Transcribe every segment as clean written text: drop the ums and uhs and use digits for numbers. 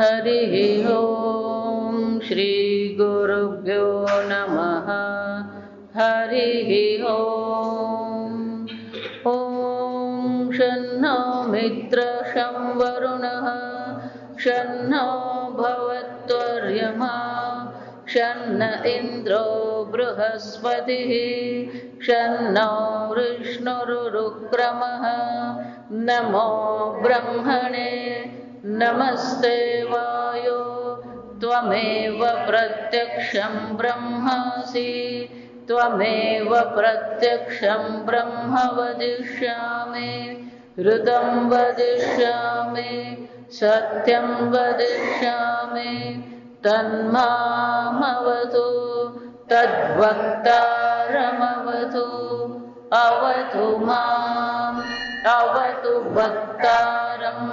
हरिः ॐ श्रीगुरुभ्यो नमः। हरिः ॐ। ॐ शन्नो मित्रशं वरुणः शन्नो भवत्वर्यमा शन्न इन्द्रो बृहस्पतिः शन्नो विष्णुरुक्रमः। नमो ब्रह्मणे नमस्ते वायो त्वमेव प्रत्यक्षं ब्रह्मासि त्वमेव प्रत्यक्षं ब्रह्म वदिष्यामि ऋतं वदिष्यामि सत्यं वदिष्यामि तन्मामवतु तद्वक्तारमवतु अवतु माम् अवतु वक्तारम्।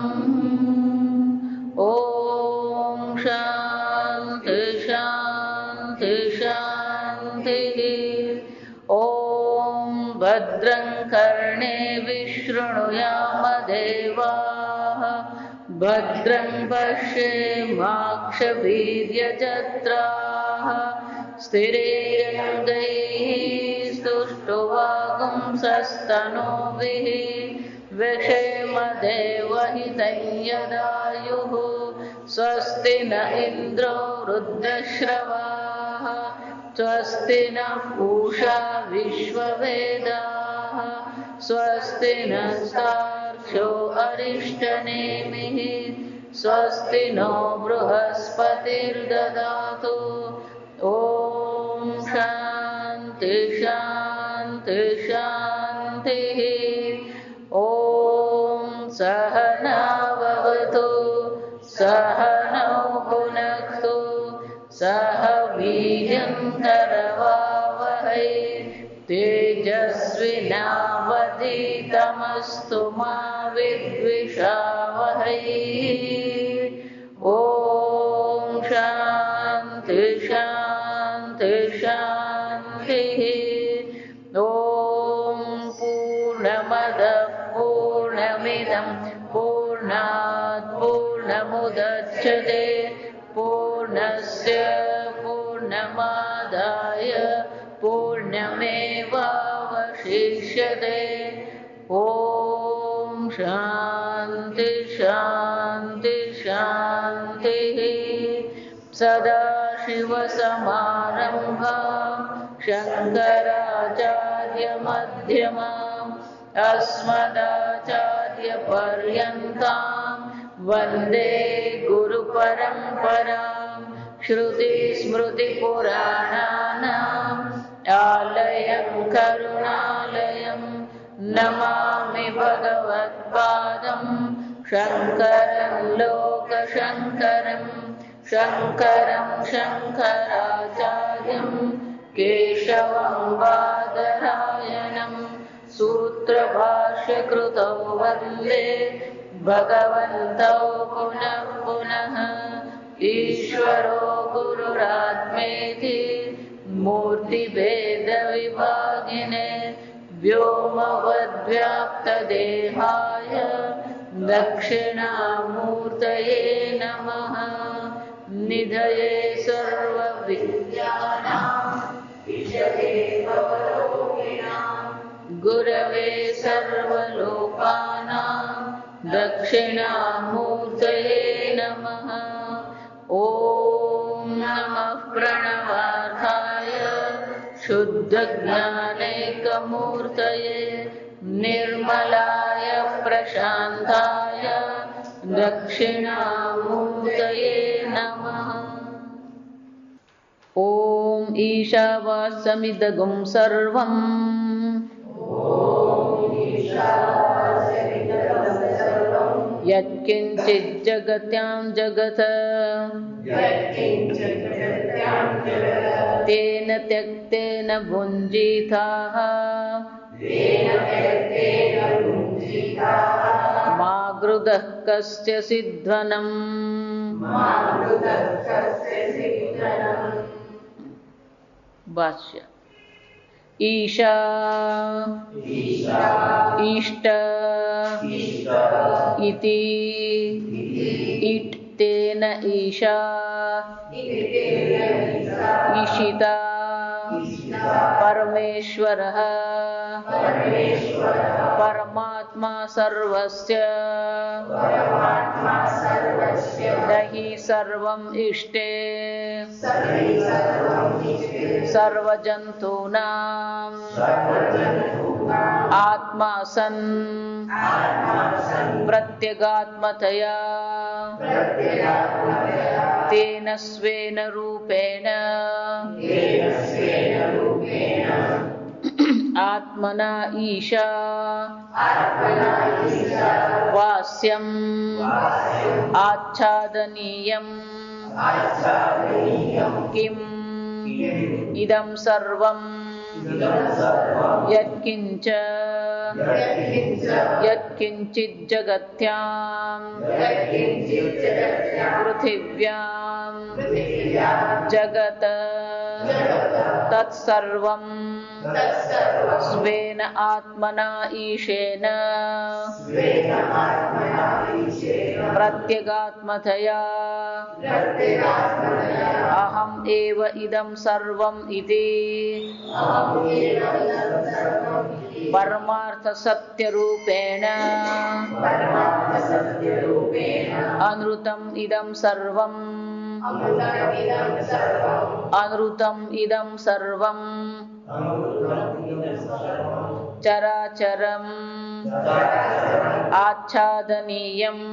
ॐ शान्ति शान्ति शान्तिः। ॐ भद्रं कर्णेभिः शृणुयाम देवाः भद्रं पश्येमाक्षवीर्यजत्राः स्थिरैरङ्गैः स्तुष्टुवागुंसस्तनूभिः व्यशेम देवहितं यदायुः। स्वस्ति न इन्द्रो वृद्धश्रवाः स्वस्ति नः पूषा विश्ववेदाः स्वस्ति नस्तार्क्ष्यो अरिष्टनेमिः स्वस्ति नो बृहस्पतिर्ददातु। ॐ शान्ति शान्ति शान्तिः। ॐ सहनाववतु सहनौ भुनक्तु सह वीर्यं करवावहै तेजस्विनावधीतमस्तु मा विद्विषावहै। ॐ शान्ति शान्ति शान्तिः। ॐ पूर्णमदः पूर्णमिदं पूर्णात् पूर्णमुदच्यते पूर्णस्य पूर्णमादाय पूर्णमेवावशिष्यते। ॐ शान्ति शान्ति शान्तिः। सदाशिवसमारम्भां शङ्कराचार्यमध्यमाम् अस्मदाचार्यपर्यन्तां वन्दे गुरुपरम्परां। श्रुतिस्मृतिपुराणानाम् आलयं करुणालयं नमामि भगवत्पादं शङ्करं लोकशङ्करं शङ्करं शङ्कराचार्यं केशवं बादरायणं सूत्रभाष्यकृतौ वन्दे भगवन्तौ पुनः पुनः। ईश्वरो गुरुरात्मेति मूर्तिभेदविभागिने व्योमवद्व्याप्तदेहाय दक्षिणामूर्तये नमः। निधये सर्वविद्यानां विषये भवरोगिणां गुरवे सर्वलोकानां दक्षिणामूर्तये नमः। ॐ नमः प्रणवार्थाय शुद्धज्ञानैकमूर्तये निर्मलाय प्रशान्ताय दक्षिणामूर्तये नमः। ॐ ईशावास्यमिदगुं सर्वम् यत्किञ्चिज्जगत्यां जगत् तेन त्यक्तेन भुञ्जीथाः मा गृधः कस्य सिद्धनम्। भाष्य ईशा इष्ट इति इट् तेन ईशा ईशिता परमेश्वरः परमात्मा सर्वस्य न हि सर्वम् इष्टे सर्वजन्तूनां आत्मा सन् प्रत्यगात्मतया तेन स्वेन रूपेण आत्मना ईशा वास्यम् आच्छादनीयम् किम् इदं सर्वं यत्किञ्च यत्किञ्चित् जगत्यां पृथिव्यां जगत् तत्सर्वं स्वेन आत्मना ईशेन प्रत्यगात्मतया अहम् एव इदं सर्वम् इति परमार्थ सत्य रूपेण अनृतम् इदं सर्वम् अनृतम् इदं सर्वम् चराचरम् आच्छादनीयम्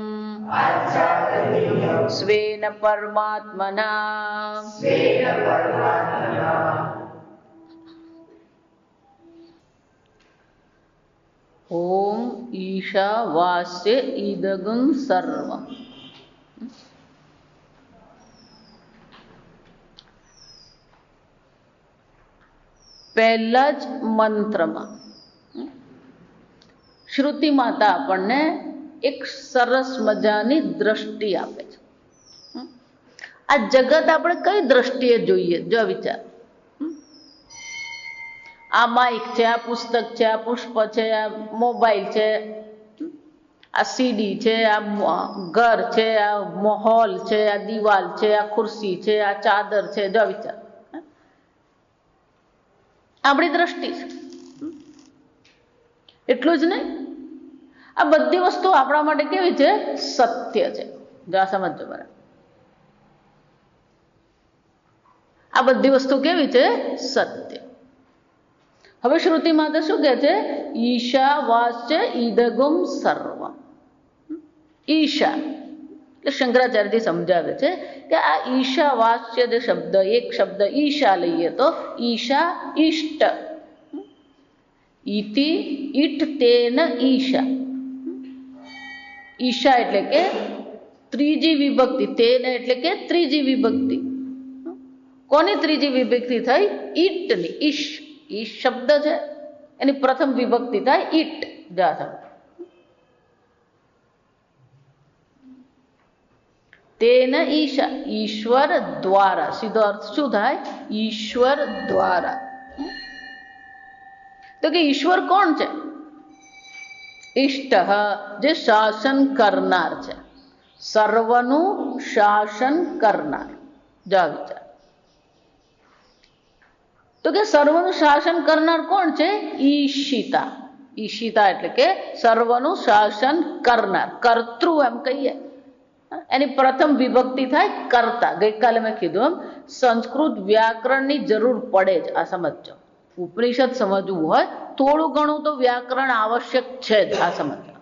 स्वेन परमात्मना ओम ईशावास्य इदगुं सर्वम्। પહેલા જ મંત્રમાં શ્રુતિ માતા આપણને એક સરસ મજાની દ્રષ્ટિ આપે છે। આ જગત આપણે કઈ દ્રષ્ટિએ જોઈએ? જો વિચાર, આ માઇક છે, આ પુસ્તક છે, આ પુષ્પ છે, આ મોબાઈલ છે, આ સીડી છે, આ ઘર છે, આ માહોલ છે, આ દિવાલ છે, આ ખુરશી છે, આ ચાદર છે। જો વિચાર, આપણી દ્રષ્ટિ છે। એટલું જ નહીં, આ બધી વસ્તુ આપણા માટે કેવી છે? સત્ય છે। જો આ સમજો બરાબર, આ બધી વસ્તુ કેવી છે? સત્ય। હવે શ્રુતિ માતા શું કહે છે? ઈશાવાસ્ય ઈદગુમ સર્વમ। ઈશા એટલે શંકરાચાર્યજી સમજાવે છે કે આ ઈશાવાસ્ય જે શબ્દ, એક શબ્દ ઈશા લઈએ તો ઈશા ઇષ્ટ, ઇતિ ઇટ તેન ઈશા। ઈશા એટલે કે ત્રીજી વિભક્તિ, તેન એટલે કે ત્રીજી વિભક્તિ। કોની ત્રીજી વિભક્તિ થઈ? ઈટની। ઈશ, ઈશ શબ્દ છે, એની પ્રથમ વિભક્તિ થાય ઈટ। જા તેન ઈશા, ઈશ્વર દ્વારા। સીધો અર્થ શું થાય? ઈશ્વર દ્વારા। તો કે ઈશ્વર કોણ છે? ઇષ્ટ, જે શાસન કરનાર છે, સર્વનું શાસન કરનાર। જા વિચાર, તો કે સર્વનું શાસન કરનાર કોણ છે? ઈશિતા। ઈશિતા એટલે કે સર્વનું શાસન કરનાર, કર્તૃ એમ કહીએ। એની પ્રથમ વિભક્તિ થાય કર્તા। ગઈકાલે મેં કીધું એમ સંસ્કૃત વ્યાકરણની જરૂર પડે જ। આ સમજો, ઉપનિષદ સમજવું હોય થોડું ઘણું તો વ્યાકરણ આવશ્યક છે જ। આ સમજો,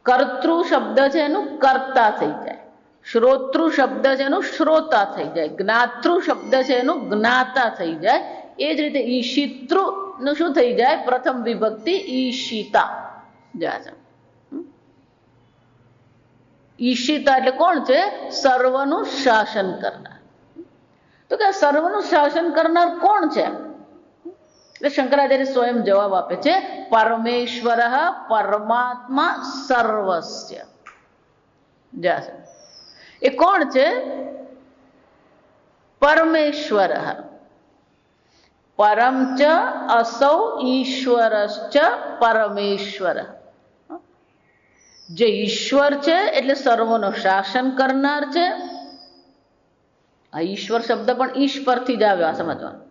કર્તૃ શબ્દ છે એનું કર્તા થઈ જાય, શ્રોતૃ શબ્દ છે એનું શ્રોતા થઈ જાય, જ્ઞાતૃ શબ્દ છે એનું જ્ઞાતા થઈ જાય। એ જ રીતે ઈશિતૃ નું શું થઈ જાય? પ્રથમ વિભક્તિ ઈશિતા। ઈશિતા એટલે કોણ છે? સર્વનું શાસન કરનાર। તો કે સર્વનું શાસન કરનાર કોણ છે? એટલે શંકરાચાર્ય સ્વયં જવાબ આપે છે, પરમેશ્વર પરમાત્મા સર્વસ્ય। એ કોણ છે? પરમેશ્વર। પરમ ચ અસૌ ઈશ્વરશ્ચ પરમેશ્વર। જે ઈશ્વર છે એટલે સર્વનો શાસન કરનાર છે. આ ઈશ્વર શબ્દ પણ ઈશ પરથી જ આવ્યો, આ સમજવાનું.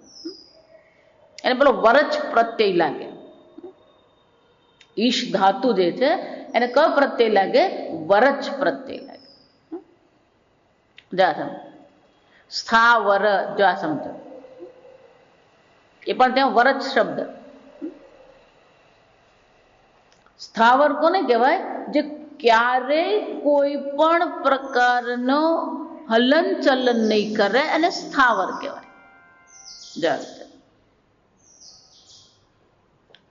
એને પેલો વરચ પ્રત્યય લાગે. ઈશ ધાતુ જે છે એને ક પ્રત્યય લાગે? વરચ પ્રત્યય લાગે. જા સમજ. સ્થાવર, જો આ સમજો, એ પણ ત્યાં વરચ શબ્દ. સ્થાવર કોને કહેવાય? જે ક્યારેય કોઈ પણ પ્રકારનો હલન ચલન નહીં કરે અને સ્થાવર કહેવાય.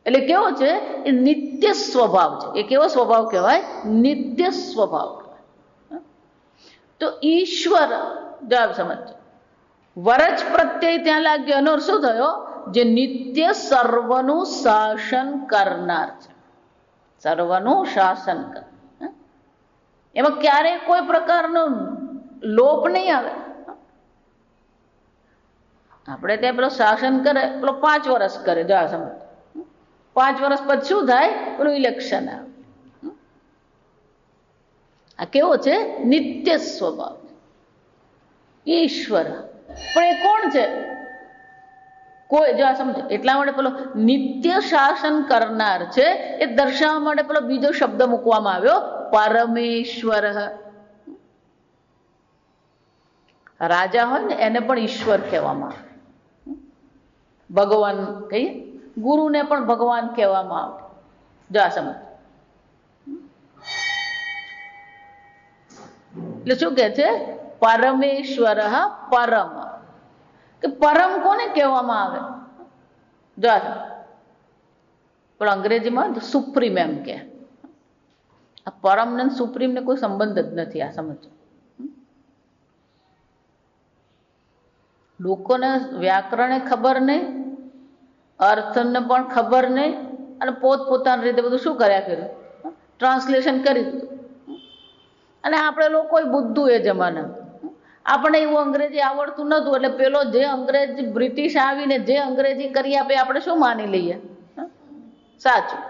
એટલે કેવો છે? એ નિત્ય સ્વભાવ છે. એ કેવો સ્વભાવ કહેવાય? નિત્ય સ્વભાવ કહેવાય. તો ઈશ્વર, જવાબ સમજો, વરચ પ્રત્યય ત્યાં લાગ્યો. એનો શું થયો? જે નિત્ય સર્વનું શાસન કરનાર છે. સર્વનું શાસન કર, એમાં ક્યારેય કોઈ પ્રકારનો લોપ નહીં આવે. આપણે ત્યાં પેલો શાસન કરે, પેલો 5 વર્ષ કરે, જો આ સમજ. 5 વર્ષ પછી શું થાય? પેલું ઇલેક્શન આવે. આ કેવો છે? નિત્ય સ્વભાવ. ઈશ્વર પણ એ કોણ છે? કોઈ, જો આ સમજો, એટલા માટે પેલો નિત્ય શાસન કરનાર છે એ દર્શાવવા માટે પેલો બીજો શબ્દ મૂકવામાં આવ્યો, પરમેશ્વર. રાજા હોય ને એને પણ ઈશ્વર કહેવામાં આવે. ભગવાન કહીએ, ગુરુને પણ ભગવાન કહેવામાં આવે. જો આ સમજ. એટલે શું કે છે? પરમેશ્વર પરમ. કે પરમ કોને કહેવામાં આવે? જો આ પણ અંગ્રેજીમાં સુપ્રીમ એમ કે. આ પરમ ને સુપ્રીમ ને કોઈ સંબંધ જ નથી. આ સમજો. લોકોને વ્યાકરણે ખબર નહીં, અર્થને પણ ખબર નહીં, અને પોતપોતાની રીતે બધું શું કર્યા કર્યું? ટ્રાન્સલેશન કરી દીધું. અને આપણે લોકો બુદ્ધુ એ જમાના, આપણે એવું અંગ્રેજી આવડતું નહોતું, એટલે પેલો જે અંગ્રેજી બ્રિટિશ આવીને જે અંગ્રેજી કરી આપે આપણે શું માની લઈએ? સાચું.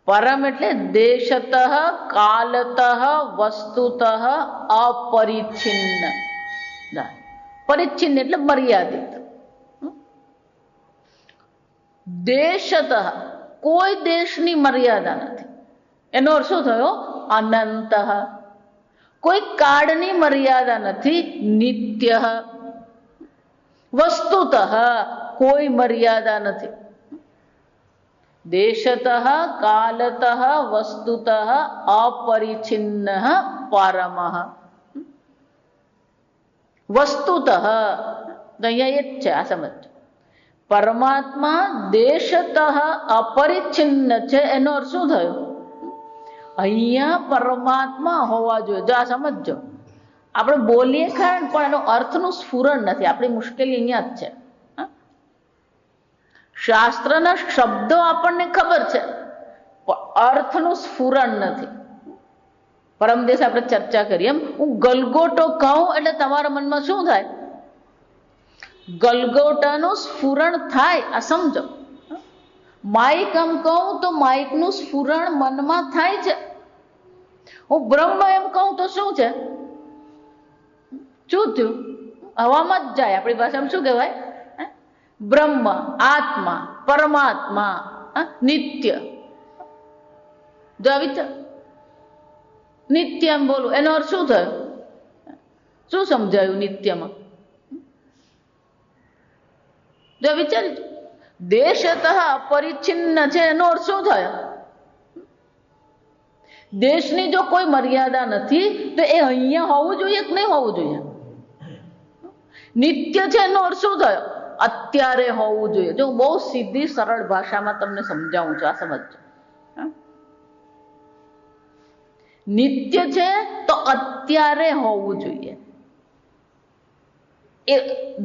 પરમ એટલે દેશતઃ કાલતઃ વસ્તુતઃ અપરિચ્છિન્ન. પરિચ્છિન્ન એટલે મર્યાદિત. દેશતઃ કોઈ દેશની મર્યાદા નથી. એનો અર્થ શું થયો? અનંત. કોઈ કાળની મર્યાદા નથી. નિત્ય. વસ્તુતઃ કોઈ મર્યાદા નથી. દેશતઃ કાલતઃ વસ્તુતઃ અપરિચ્છિન્ન પરમઃ. વસ્તુતઃ અહીંયા એ જ છે. આ સમજ. પરમાત્મા દેશતઃ અપરિચ્છિન્ન છે. એનો અર્થ શું થયો? અહીંયા પરમાત્મા હોવા જોઈએ. જો આ સમજો. આપણે બોલીએ ખરા પણ એનો અર્થનું સ્ફુરણ નથી. આપણી મુશ્કેલી અહીંયા જ છે. શાસ્ત્રના શબ્દો આપણને ખબર છે પણ અર્થનું સ્ફુરણ નથી. પરમ દિવસે આપણે ચર્ચા કરીએ એમ, હું ગલગોટો કહું એટલે તમારા મનમાં શું થાય? ગલગોટાનું સ્ફુરણ થાય. આ સમજો. માઇક એમ કહું તો માઇકનું સ્ફુરણ મનમાં થાય છે. હું બ્રહ્મ એમ કહું તો શું છે? શું થયું? હવામાં જ જાય. આપણી ભાષામાં શું કહેવાય? બ્રહ્મ, આત્મા, પરમાત્મા, નિત્ય. જો વિચાર, નિત્ય એમ બોલું એનો અર્થ શું થયો? શું સમજાયું નિત્યમાં? જો વિચારી, દેશતઃ અપરિચ્છિન્ન છે એનો અર્થ શું થયો? દેશની જો કોઈ મર્યાદા નથી તો એ અહીંયા હોવું જોઈએ કે નહીં હોવું જોઈએ? નિત્ય છે એનો અર્થ શું થયો? અત્યારે હોવું જોઈએ. જો બહુ સીધી સરળ ભાષામાં તમને સમજાવું છું. આ સમજો. નિત્ય છે તો અત્યારે હોવું જોઈએ. એ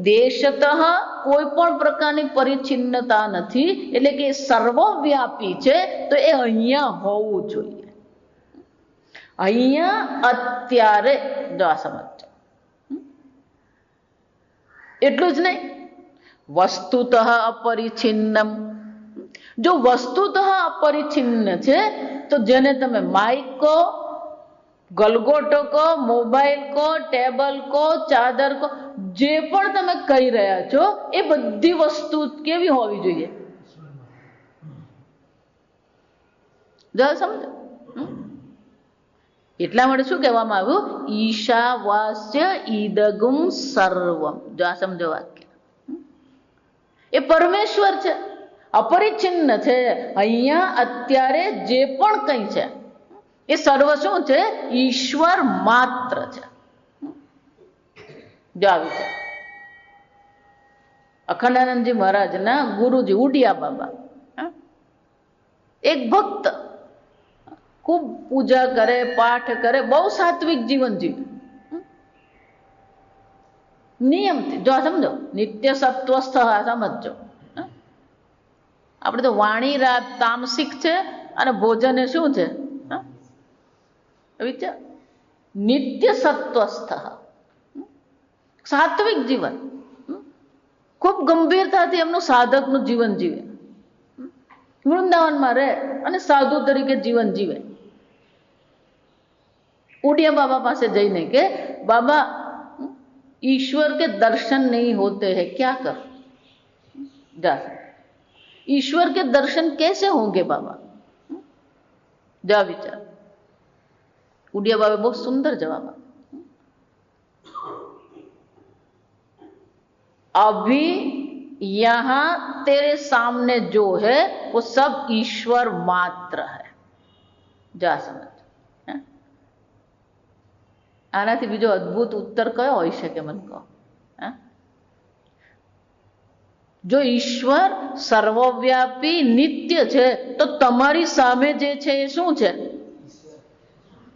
દેશતઃ કોઈ પણ પ્રકારની પરિચ્છિન્નતા નથી, એટલે કે સર્વવ્યાપી છે તો એ અહીંયા હોવું જોઈએ. અહીંયા અત્યારે. જો આ સમજો. એટલું જ નહીં, વસ્તુતઃ અપરિચ્છિન્નમ. જો વસ્તુતઃ અપરિચ્છિન્ન છે તો જેને તમે માઇક કહો, ગલગોટો કહો, મોબાઈલ કહો, ટેબલ કહો, ચાદર કહો, જે પણ તમે કહી રહ્યા છો એ બધી વસ્તુ કેવી હોવી જોઈએ? સમજો. એટલા માટે શું કહેવામાં આવ્યું? ઈશાવાસ્ય ઈદગુમ સર્વમ. જો આ સમજો વાક્ય. એ પરમેશ્વર છે, અપરિચ્છિન્ન છે. અહીંયા અત્યારે જે પણ કંઈ છે એ સર્વ શું છે? ઈશ્વર માત્ર છે. જો આવી છે અખંડાનંદજી મહારાજના ગુરુજી ઉડિયા બાબા, એક ભક્ત, ખૂબ પૂજા કરે, પાઠ કરે, બહુ સાત્વિક જીવન જીવે નિયમથી. જો સમજો, નિત્ય સત્વસ્થ. સમજો, આપણે તો વાણી રાત તામસિક છે અને ભોજન એ શું છે? વિચાર. નિત્ય સત્વસ્થ, સાત્વિક જીવન, ખૂબ ગંભીરતાથી એમનું સાધકનું જીવન જીવે, વૃંદાવનમાં રહે અને સાધુ તરીકે જીવન જીવે. ઉડિયા બાબા પાસે જઈને કે બાબા ईश्वर के दर्शन नहीं होते हैं, क्या कर? जा ईश्वर के दर्शन कैसे होंगे बाबा? जा विचार. उडिया बाबा बहुत सुंदर जवाब. अभी यहां तेरे सामने जो है वो सब ईश्वर मात्र है. जा समझ. આનાથી બીજો અદ્ભુત ઉત્તર કયો હોઈ શકે? મને કહો. જો ઈશ્વર સર્વવ્યાપી નિત્ય છે તો તમારી સામે જે છે એ શું છે?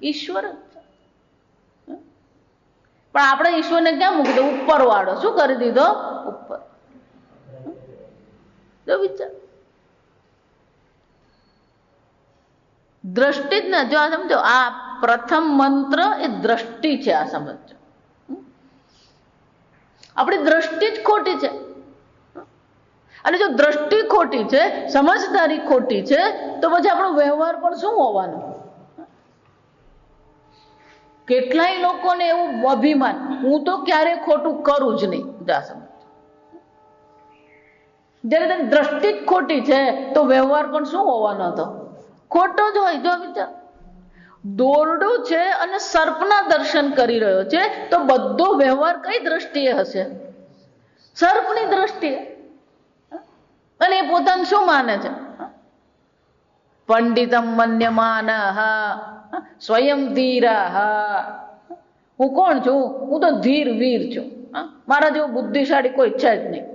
ઈશ્વર જ છે. પણ આપણે ઈશ્વરને ક્યાં મૂકી દીધો? ઉપર વાળો. શું કરી દીધો? ઉપર. જો વિચાર. દ્રષ્ટિ જ ના. જો આ સમજો, આ પ્રથમ મંત્ર એ દ્રષ્ટિ છે. આ સમજો, આપણી દ્રષ્ટિ જ ખોટી છે. અને જો દ્રષ્ટિ ખોટી છે, સમજદારી ખોટી છે, તો પછી આપણો વ્યવહાર પણ શું હોવાનો? કેટલાય લોકોને એવું અભિમાન, હું તો ક્યારે ખોટું કરું જ નહીં. જા સમજ. જ્યારે તેની દ્રષ્ટિ જ ખોટી છે તો વ્યવહાર પણ શું હોવાનો હતો? ખોટો જ હોય. જો વિચાર, દોરડું છે અને સર્પના દર્શન કરી રહ્યો છે તો બધો વ્યવહાર કઈ દ્રષ્ટિએ હશે? સર્પની દ્રષ્ટિએ. અને એ પોતાને શું માને છે? પંડિતમ મન્યમાન સ્વયં ધીરા. હું કોણ છું? હું તો ધીર વીર છું. મારા જેવું બુદ્ધિશાળી કોઈ છે જ નહીં.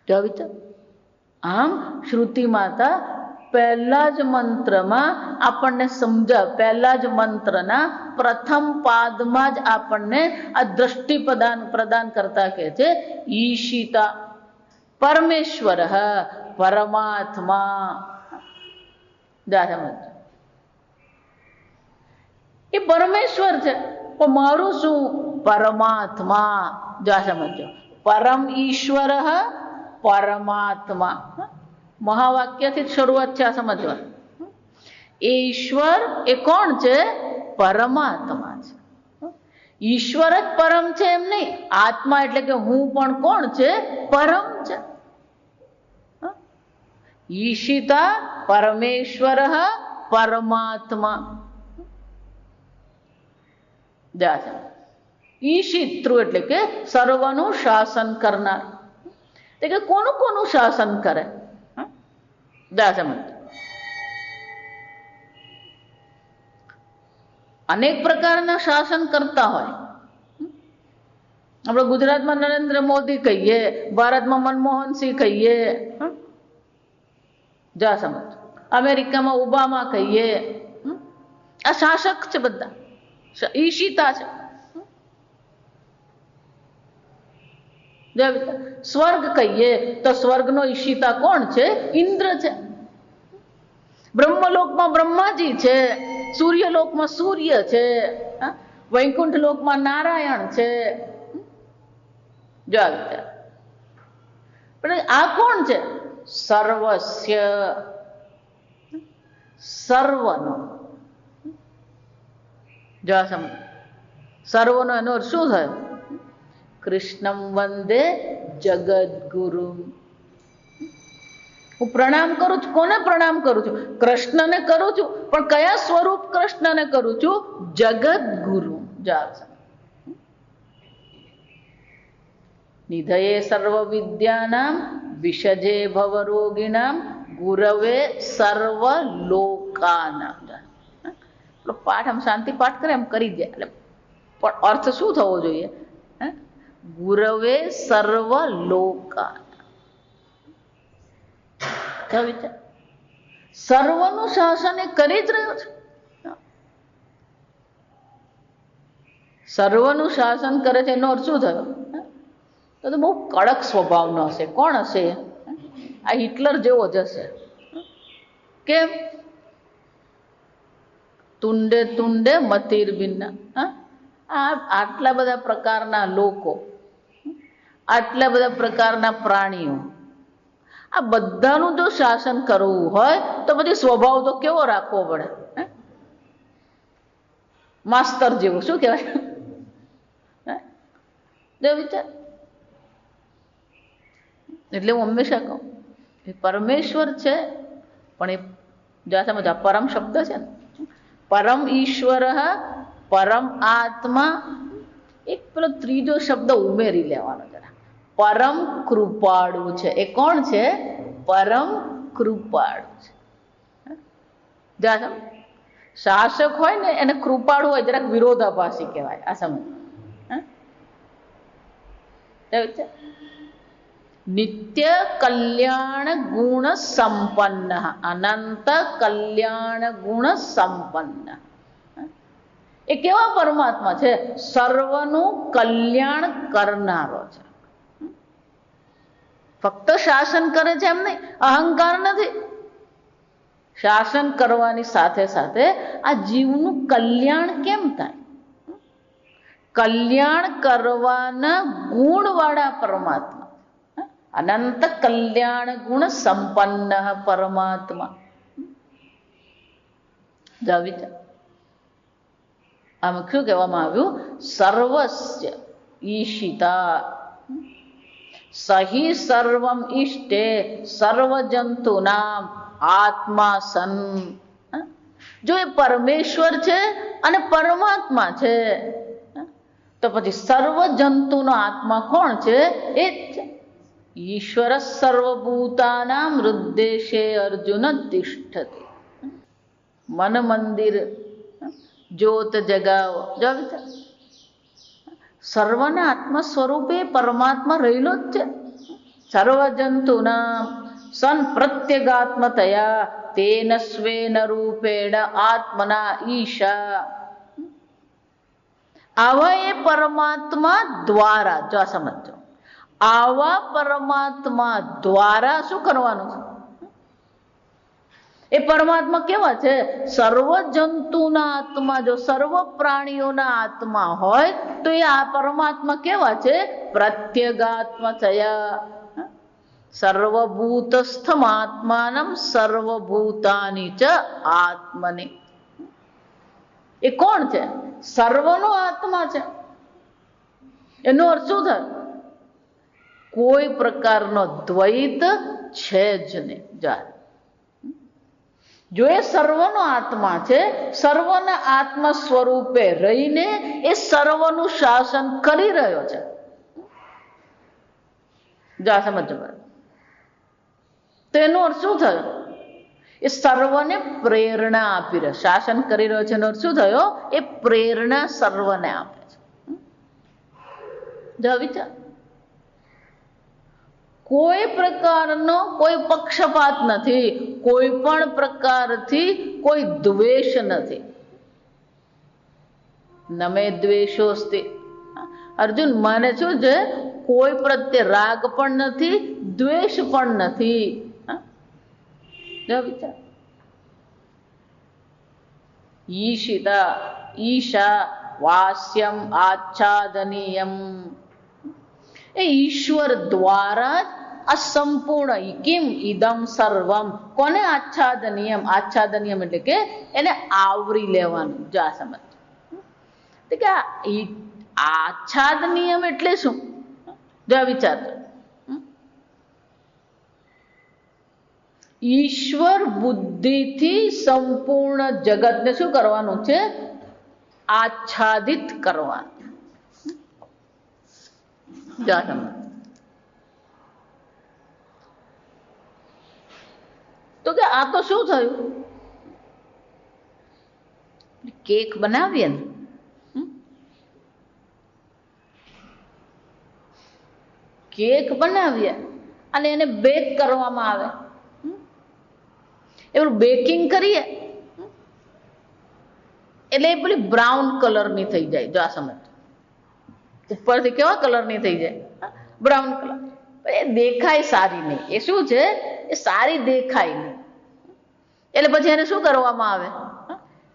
જો વિચાર. આમ શ્રુતિ માતા પહેલા જ મંત્રમાં આપણને સમજાવ, પહેલા જ મંત્રના પ્રથમ પાદમાં જ આપણને આ દ્રષ્ટિ પ્રદાન કરતા કહે છે ઈશિતા પરમેશ્વર પરમાત્મા. એ પરમેશ્વર છે, પણ મારું શું? પરમાત્મા. જા સમજો. પરમ ઈશ્વર પરમાત્મા. મહાવાક્યથી શરૂઆત છે. આ સમજવા. એ ઈશ્વર એ કોણ છે? પરમાત્મા છે. ઈશ્વર જ પરમ છે એમ નહીં. આત્મા એટલે કે હું પણ કોણ છે? પરમ છે. ઈશિતા પરમેશ્વર પરમાત્મા. ઈશિત્રુ એટલે કે સર્વનું શાસન કરનાર. એટલે કે કોનું કોનું શાસન કરે? અનેક પ્રકારના શાસન કરતા હોય. આપણે ગુજરાતમાં નરેન્દ્ર મોદી કહીએ, ભારતમાં મનમોહનસિંહ કહીએ, જા સમજ. અમેરિકામાં ઓબામા કહીએ. આ શાસક છે બધા. ઈશિતા છે. સ્વર્ગ કહીએ તો સ્વર્ગનો ઈશિતા કોણ છે? ઇન્દ્ર છે. બ્રહ્મલોકમાં બ્રહ્માજી છે, સૂર્યલોકમાં સૂર્ય છે, વૈકુંઠ લોકમાં નારાયણ છે. જો પણ આ કોણ છે? સર્વસ્ય, સર્વનો. જો આ સમજ, સર્વનો એનો અર્થ શું થયો? કૃષ્ણમ વંદે જગદગુરુ. હું પ્રણામ કરું છું. કોને પ્રણામ કરું છું? કૃષ્ણને કરું છું. પણ કયા સ્વરૂપ કૃષ્ણને કરું છું? જગદગુરુ. નિધયે સર્વ વિદ્યાનામ વિષજે ભવરોગિણામ ગુરવે સર્વ લોકાનામ. પાઠ આમ શાંતિ પાઠ કરે એમ કરી દે, એટલે પણ અર્થ શું થવો જોઈએ? ગુરવે સર્વ લોકાનામ. વિચાર, સર્વનું શાસન એ કરી જ રહ્યો છે. સર્વનું શાસન કરે છે એનો અર્થ શું થયો? તો બહુ કડક સ્વભાવનો હશે. કોણ હશે? આ હિટલર જેવો જ હશે. કેમ? તુંડે તુંડે મતિર ભિન્ના. આટલા બધા પ્રકારના લોકો, આટલા બધા પ્રકારના પ્રાણીઓ, આ બધાનું જો શાસન કરવું હોય તો પછી સ્વભાવ તો કેવો રાખવો પડે? માસ્તર જેવો. શું કહેવાય? વિચાર. એટલે હું હંમેશા કહું, એ પરમેશ્વર છે, પણ એ જ્યાં સમજ પરમ શબ્દ છે ને, પરમ ઈશ્વર, પરમ આત્મા, એક પેલો ત્રીજો શબ્દ ઉમેરી લેવાનો જરા. પરમ કૃપાળુ છે. એ કોણ છે? પરમ કૃપાળુ છે. જ્યાં શાસક હોય ને એને કૃપાળુ હોય, જરાક વિરોધાભાસી કહેવાય. આ સમજ. નિત્ય કલ્યાણ ગુણ સંપન્ન, અનંત કલ્યાણ ગુણ સંપન્ન. એ કેવા પરમાત્મા છે? સર્વનું કલ્યાણ કરનારો છે. ફક્ત શાસન કરે છે એમ નહીં, અહંકાર નથી. શાસન કરવાની સાથે સાથે આ જીવનું કલ્યાણ કેમ થાય? કલ્યાણ કરવાના ગુણવાળા પરમાત્મા, અનંત કલ્યાણ ગુણ સંપન્ન પરમાત્મા. વિચાર, આમાં શું કહેવામાં આવ્યું? સર્વસ્ય ઈશિતા સહી સર્વમ ઈષ્ટે સર્વજંતુ નામ આત્મા સન. જો એ પરમેશ્વર છે અને પરમાત્મા છે, તો પછી સર્વ જંતુનો આત્મા કોણ છે? એ જ છે. ઈશ્વર સર્વભૂતાનામ હૃદ્દેશે અર્જુન તિષ્ઠતિ. મન મંદિર જ્યોત જગાવો. જો વિચાર, સર્વના આત્મા સ્વરૂપે પરમાત્મા રહેલો જ છે. સર્વજંતુના સન પ્રત્યેગાત્મતયા તેન સ્વેન રૂપેણ આત્મના ઈશા. આવા એ પરમાત્મા દ્વારા, જો આ સમજો, આવા પરમાત્મા દ્વારા શું કરવાનું છે? એ પરમાત્મા કેવા છે? સર્વ જંતુના આત્મા, જો સર્વ પ્રાણીઓના આત્મા હોય તો એ આ પરમાત્મા કેવા છે? પ્રત્યેગાત્મ થયા. સર્વભૂતસ્થમ આત્માનમ સર્વભૂતાની ચ આત્મની. એ કોણ છે? સર્વનો આત્મા છે. એનો અર્થ શું થાય? કોઈ પ્રકારનો દ્વૈત છે જ નહીં. જો એ સર્વનો આત્મા છે, સર્વના આત્મા સ્વરૂપે રહીને એ સર્વનું શાસન કરી રહ્યો છે. સમજો. તો એનો અર્થ શું થયો? એ સર્વને પ્રેરણા આપી રહ્યો, શાસન કરી રહ્યો છે. એનો અર્થ શું થયો? એ પ્રેરણા સર્વને આપે છે. વિચાર, કોઈ પ્રકારનો કોઈ પક્ષપાત નથી, કોઈ પણ પ્રકારથી કોઈ દ્વેષ નથી. નમે દ્વેષોસ્તિ. અર્જુન, મને શું છે? કોઈ પ્રત્યે રાગ પણ નથી, દ્વેષ પણ નથી. વિચાર, ઈશિતા ઈશા વાસ્યમ આચ્છાદનીયમ. એ ઈશ્વર દ્વારા જ અસંપૂર્ણ કિમ ઇદમ સર્વમ. કોને આચ્છાદનીયમ? આચ્છાદનીયમ એટલે કે એને આવરી લેવાનું. જા સમજ કે આચ્છાદનીયમ એટલે શું? જા વિચારજો. ઈશ્વર બુદ્ધિથી સંપૂર્ણ જગતને શું કરવાનું છે? આચ્છાદિત કરવાનું. જા સમજ. તો કે આ તો શું થયું? કેક બનાવીએ ને, કેક બનાવીએ અને એને બેક કરવામાં આવે. એવું બેકિંગ કરીએ એટલે એ પેલી બ્રાઉન કલરની થઈ જાય. જો આ સમજ. ઉપરથી કેવા કલરની થઈ જાય? Brown colour. એ દેખાય સારી નહીં. એ શું છે? એ સારી દેખાય નહીં. એટલે પછી એને શું કરવામાં આવે?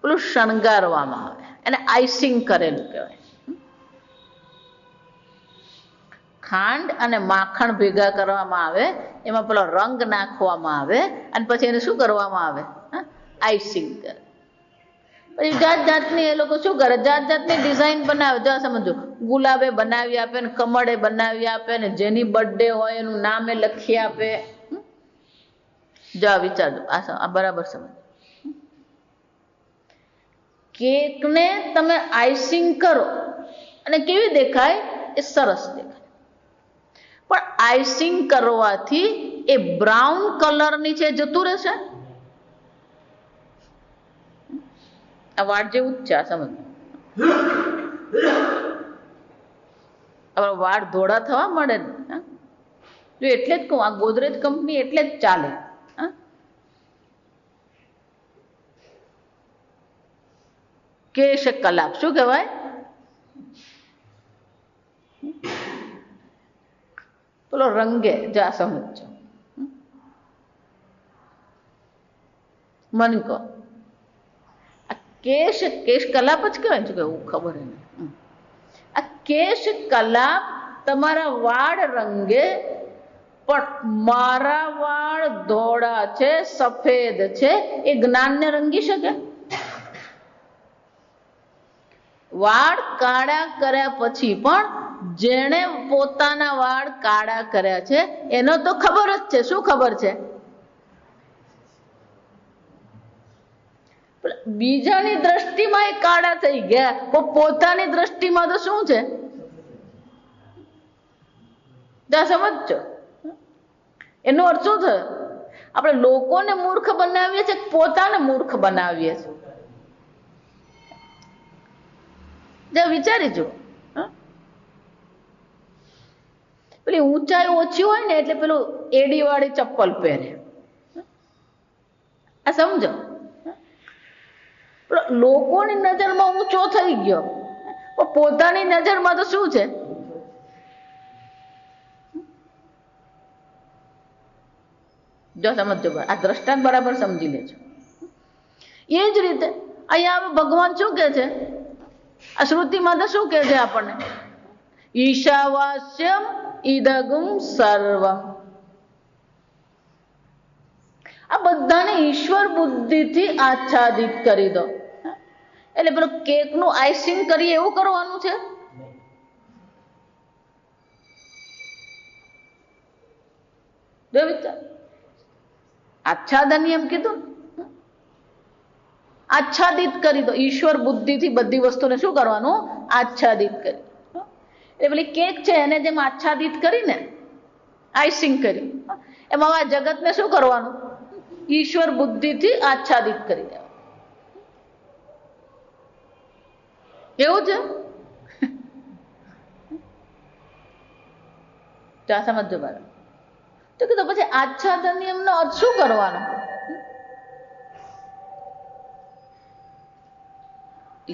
પેલું શણગારવામાં આવે. એને આઈસિંગ કરેલું કહેવાય. ખાંડ અને માખણ ભેગા કરવામાં આવે, એમાં પેલો રંગ નાખવામાં આવે અને પછી એને શું કરવામાં આવે? આઈસિંગ કરે. પછી જાત જાતની એ લોકો શું કરે? જાત જાતની ડિઝાઇન બનાવે. જો સમજો, ગુલાબે બનાવી આપે ને કમળે બનાવી આપે ને જેની બર્થડે હોય એનું નામે લખી આપે. જા વિચારજો. આ બરાબર સમજ. કેકને તમે આઈસિંગ કરો અને કેવી દેખાય? એ સરસ દેખાય. પણ આઈસિંગ કરવાથી એ બ્રાઉન કલરની છે જતું રહેશે? આ વાળ જેવું જ છે. આ સમજ. વાળ ધોળા થવા મળે ને. જો એટલે જ કહું, આ ગોદરેજ કંપની એટલે જ ચાલે. કેશ કલાપ શું કહેવાય? પેલો રંગે. જા સમજો. મન કહો, આ કેશ કલાપ જ કહેવાય ને? એવું ખબર નહીં. આ કેશ કલાપ તમારા વાળ રંગે, પણ મારા વાળ ધોળા છે, સફેદ છે, એ જ્ઞાનને રંગી શકે? વાળ કાળા કર્યા પછી પણ જેણે પોતાના વાળ કાળા કર્યા છે એનો તો ખબર જ છે. શું ખબર છે? બીજાની દ્રષ્ટિમાં એ કાળા થઈ ગયા, પણ પોતાની દ્રષ્ટિમાં તો શું છે? સમજો. એનો અર્થ શું થયો? આપણે લોકોને મૂર્ખ બનાવીએ છીએ, પોતાને મૂર્ખ બનાવીએ છીએ. વિચારી જો. પેલી ઊંચાઈ ઓછી હોય ને એટલે પેલું એડી વાળી ચપ્પલ પહેરે. આ સમજો. લોકોની નજરમાં ઊંચો થઈ ગયો, પણ પોતાની નજરમાં તો શું છે? જો સમજો. આ દ્રષ્ટાંત બરાબર સમજી લેજો. એ જ રીતે અહીંયા ભગવાન શું કે છે? આ શ્રુતિમાં તો શું કહે છે આપણને? ઈશાવાસ્યમ ઇદગમ સર્વમ. આ બધાને ઈશ્વર બુદ્ધિથી આચ્છાદિત કરી દો. એટલે પેલું કેકનું આઈસિંગ કરીએ એવું કરવાનું છે? જો વિચાર. આચ્છાદન એમ કીધું, આચ્છાદિત કરી દો. ઈશ્વર બુદ્ધિથી બધી વસ્તુને શું કરવાનું? આચ્છાદિત કરી. એટલે પેલી કેક છે એને જેમ આચ્છાદિત કરીને આઈસિંગ કરી, એમાં આ જગતને શું કરવાનું? ઈશ્વર બુદ્ધિથી આચ્છાદિત કરી દેવાનું. એવું છે? ચા સમજો બરાબર. તો કીધું પછી આચ્છાદન એમનો અર્થ શું કરવાનો?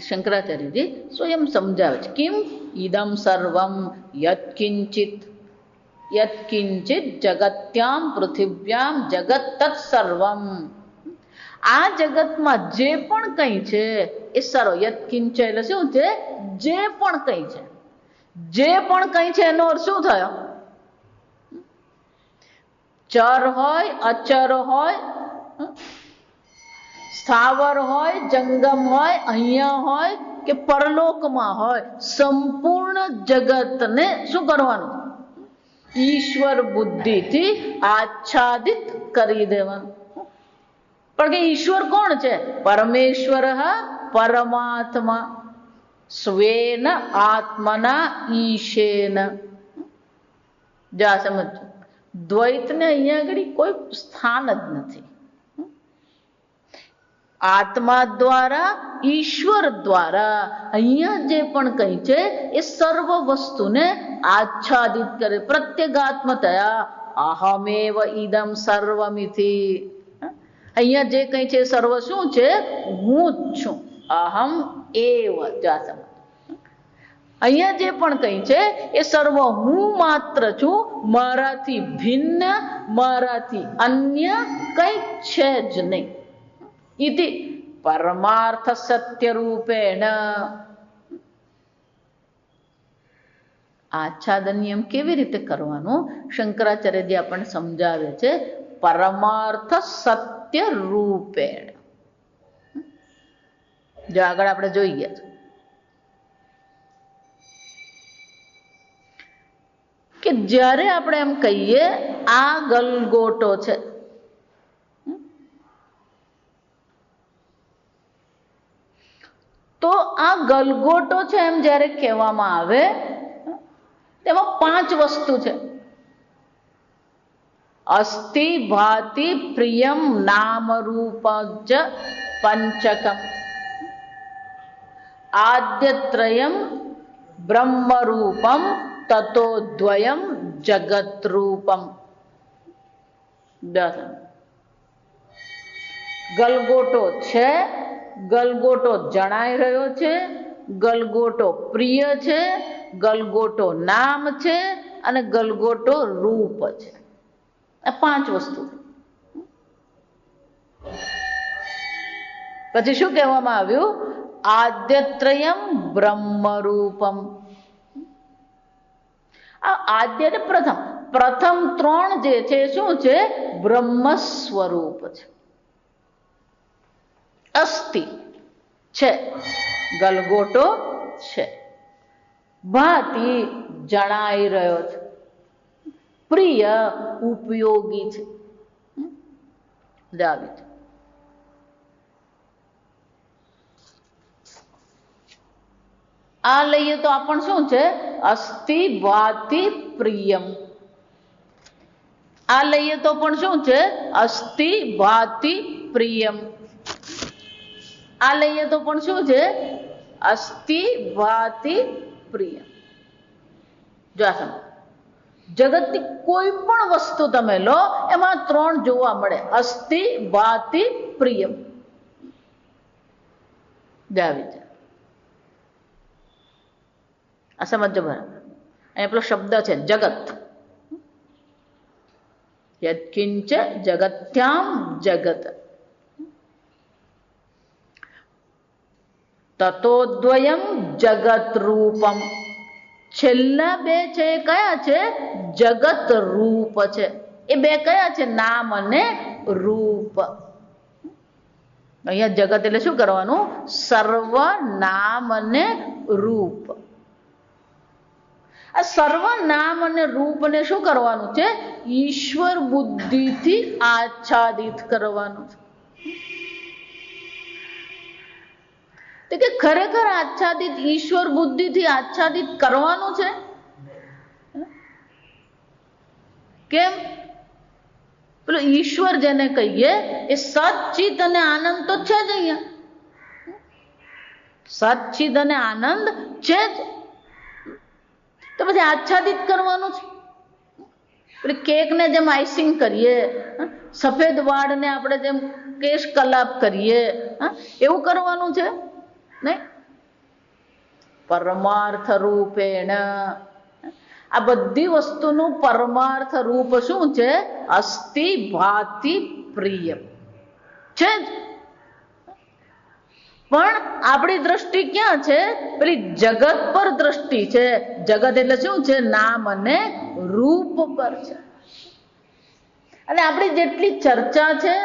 શંકરાચાર્યજી સ્વયં સમજાવે છે. કિમ ઇદમ સર્વમ યત્કિંચિત જગત્યામ પૃથિવ્યામ જગત તત્ સર્વમ. આ જગતમાં જે પણ કંઈ છે એ સર્વ. યત્કિંચ એટલે શું છે? જે પણ કંઈ છે. જે પણ કંઈ છે એનો અર્થ શું થયો? ચર હોય, અચર હોય, સ્થાવર હોય, જંગમ હોય, અહીંયા હોય કે પરલોકમાં હોય, સંપૂર્ણ જગતને શું કરવાનું? ઈશ્વર બુદ્ધિથી આચ્છાદિત કરી દેવાનું. પણ કે ઈશ્વર કોણ છે? પરમેશ્વર પરમાત્મા સ્વેન આત્મના ઈશેન. જા સમજો, દ્વૈતને અહીંયા આગળ કોઈ સ્થાન જ નથી. આત્મા દ્વારા, ઈશ્વર દ્વારા અહીંયા જે પણ કંઈ છે એ સર્વ વસ્તુને આચ્છાદિત કરે. પ્રત્યેગાત્મતયા અહમેવ ઇદમ સર્વમિતિ. અહીંયા જે કંઈ છે સર્વ શું છે? હું જ છું. અહમ એવ. અહીંયા જે પણ કંઈ છે એ સર્વ હું માત્ર છું. મારાથી ભિન્ન, મારાથી અન્ય કંઈ છે જ નહીં. ઇતિ પરમાર્થ સત્ય રૂપેણ. આચ્છાદન નિયમ કેવી રીતે કરવાનું શંકરાચાર્યજી આપણને સમજાવે છે. પરમાર્થ સત્ય રૂપેણ. જો આગળ આપણે જોઈ ગયા કે જ્યારે આપણે એમ કહીએ આ ગલગોટો છે, તો આ ગલગોટો છે એમ જ્યારે કહેવામાં આવે તેમાં 5 વસ્તુ છે. અસ્તિ ભાતિ પ્રિયમ નામ રૂપજ પંચકમ આદ્યત્રયમ બ્રહ્મરૂપમ તતો દ્વયમ જગતરૂપમ. ગલગોટો છે, ગલગોટો જણાઈ રહ્યો છે, ગલગોટો પ્રિય છે, ગલગોટો નામ છે અને ગલગોટો રૂપ છે. આ 5 વસ્તુ. પછી શું કહેવામાં આવ્યું? આદ્યત્રયમ બ્રહ્મરૂપમ. આ આદ્ય ને પ્રથમ 3 જે છે શું છે? બ્રહ્મ સ્વરૂપ છે. અસ્થિ છે, ગલગોટો છે. ભાતિ જણાઈ રહ્યો છે. પ્રિય ઉપયોગી છે. આવી છે. આ લઈએ તો આપણ શું છે? અસ્થિ ભાતિ પ્રિયમ. આ લઈએ તો પણ શું છે? અસ્થિ ભાતિ પ્રિયમ. આ લઈએ તો પણ શું છે? અસ્થિ ભાતિ પ્રિયમ. જો જગતની કોઈ પણ વસ્તુ તમે લો એમાં 3 જોવા મળે. અસ્થિ ભાતિ પ્રિયમ. આવી છે. આ સમજો બરાબર. અહીં પેલો શબ્દ છે જગત. યત્કિંચ જગત્યામ જગત. તતોદ્વયમ જગત રૂપમ. છેલ્લા 2 છે એ કયા છે? જગત રૂપ છે. એ 2 કયા છે? નામ અને રૂપ. અહીંયા જગત એટલે શું કરવાનું? સર્વ નામ અને રૂપ. આ સર્વ નામ અને રૂપને શું કરવાનું છે? ઈશ્વર બુદ્ધિથી આચ્છાદિત કરવાનું છે. તો કે ખરેખર આચ્છાદિત ઈશ્વર બુદ્ધિથી આચ્છાદિત કરવાનું છે. કેમ? પેલો ઈશ્વર જેને કહીએ એ સચ્ચિત અને આનંદ તો છે જ. અહીંયા સચ્ચિત અને આનંદ છે જ. તો પછી આચ્છાદિત કરવાનું છે. એટલે કેકને જેમ આઈસિંગ કરીએ, સફેદ વાળને આપણે જેમ કેશ કલાપ કરીએ, એવું કરવાનું છે નહીં. પરમાર્થ રૂપેણ. આ બધી વસ્તુનું પરમાર્થ રૂપ શું છે? અસ્થિ ભાતિ પ્રિય છે જ. પણ આપણી દ્રષ્ટિ ક્યાં છે? પેલી જગત પર દ્રષ્ટિ છે. જગત એટલે શું છે? નામ અને રૂપ પર છે. અને આપણી જેટલી ચર્ચા છે,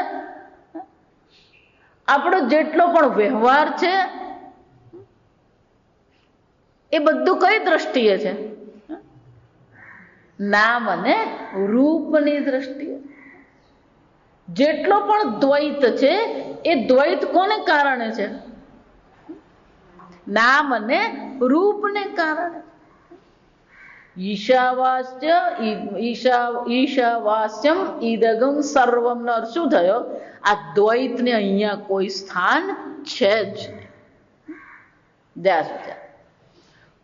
આપણો જેટલો પણ વ્યવહાર છે, એ બધું કઈ દ્રષ્ટિએ છે? નામ અને રૂપની દ્રષ્ટિએ. જેટલો પણ દ્વૈત છે એ દ્વૈત કોને કારણે છે? નામ અને રૂપને કારણે. ઈશાવાસ્યમ ઈદગમ સર્વમ નો અર્થ શું થયો? આ દ્વૈતને અહીંયા કોઈ સ્થાન છે જ નહીં.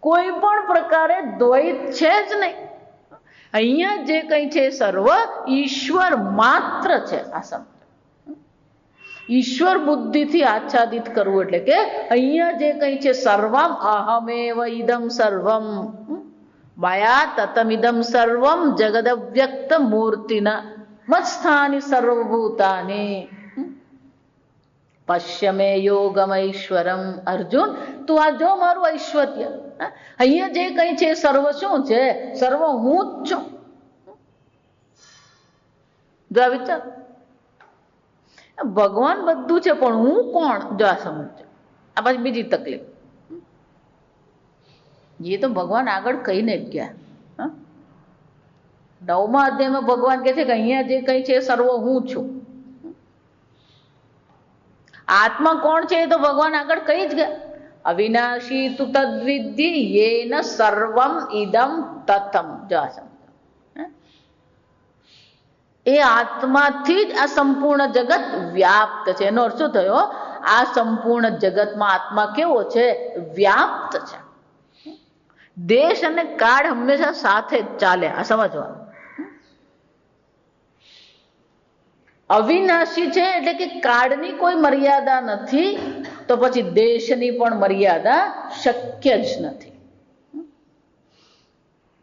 કોઈ પણ પ્રકારે દ્વૈત છે જ નહીં. અહીંયા જે કંઈ છે સર્વ ઈશ્વર માત્ર છે. આ સમજ. ઈશ્વર બુદ્ધિથી આચ્છાદિત કરવું એટલે કે અહીંયા જે કંઈ છે સર્વમ અહમેવ ઇદમ સર્વમ મયા તતમિદમ સર્વમ જગદવ્યક્ત મૂર્તિના મત્સ્થાની સર્વભૂતાની પશ્ય મે યોગમૈશ્વરમ. અર્જુન, તું આ જો મારું ઐશ્વર્ય. અહીંયા જે કંઈ છે સર્વ શું છે? સર્વ હું જ છું. જો વિચાર, ભગવાન બધું છે પણ હું કોણ? જો આ સમજો. આ પછી બીજી તકલીફ. એ તો ભગવાન આગળ કહીને જ ગયા. 9મા અધ્યાયમાં ભગવાન કહે છે કે અહીંયા જે કંઈ છે સર્વ હું છું. આત્મા કોણ છે એ તો ભગવાન આગળ કહી જ ગયા. અવિનાશી તુ તદ્વિદ્ધિ યેન સર્વમ ઇદમ તતમ. જો આ સમજો. એ આત્માથી જ આ સંપૂર્ણ જગત વ્યાપ્ત છે. એનો અર્થ શું થયો? આ સંપૂર્ણ જગતમાં આત્મા કેવો છે? વ્યાપ્ત છે. દેશ અને કાળ હંમેશા સાથે જ ચાલે. આ સમજવાનું. અવિનાશી છે એટલે કે કાળની કોઈ મર્યાદા નથી, તો પછી દેશની પણ મર્યાદા શક્ય જ નથી.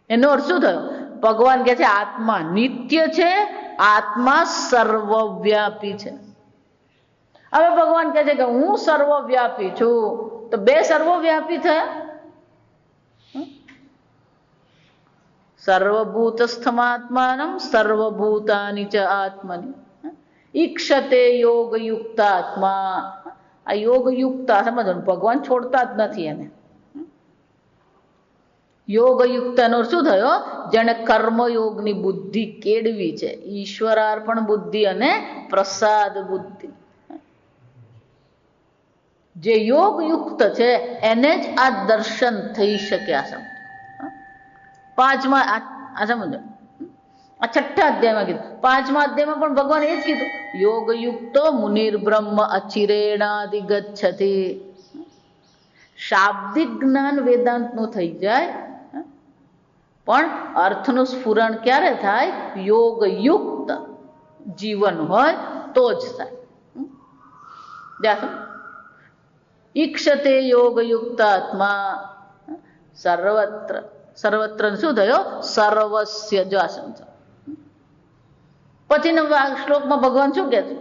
એનો અર્થ શું થયો? ભગવાન કહે છે આત્મા નિત્ય છે, આત્મા સર્વવ્યાપી છે. હવે ભગવાન કહે છે કે હું સર્વવ્યાપી છું, તો બે સર્વવ્યાપી થયા. સર્વભૂતસ્થમાત્માનમ સર્વભૂતાની ચ આત્મની ઈક્ષતે યોગયુક્ત આત્મા. આ યોગયુક્ત સમજવાનું, ભગવાન છોડતા જ નથી એને. યોગયુક્ત નો શું થયો? જેને કર્મયોગની બુદ્ધિ કેળવી છે. ઈશ્વરાર્પણ બુદ્ધિ અને પ્રસાદ બુદ્ધિ. જે યોગયુક્ત છે એને જ આ દર્શન થઈ શકે. આ સમજો. 5મા આ સમજો. આ 6ઠા અધ્યાયમાં કીધું. 5મા અધ્યાયમાં પણ ભગવાન એ જ કીધું, યોગયુક્તો મુનિર્બ્રહ્મ અચિરેણાધિગચ્છતિ. શાબ્દિક જ્ઞાન વેદાંતનું થઈ જાય, પણ અર્થનું સ્ફુરણ ક્યારે થાય? યોગયુક્ત જીવન હોય તો જ થાય. ઈક્ષતે યોગયુક્ત આત્મા સર્વત્ર. સર્વત્ર શું થયો? સર્વસ્ય. જો આ સમજો. પછીના શ્લોકમાં ભગવાન શું કહે છે?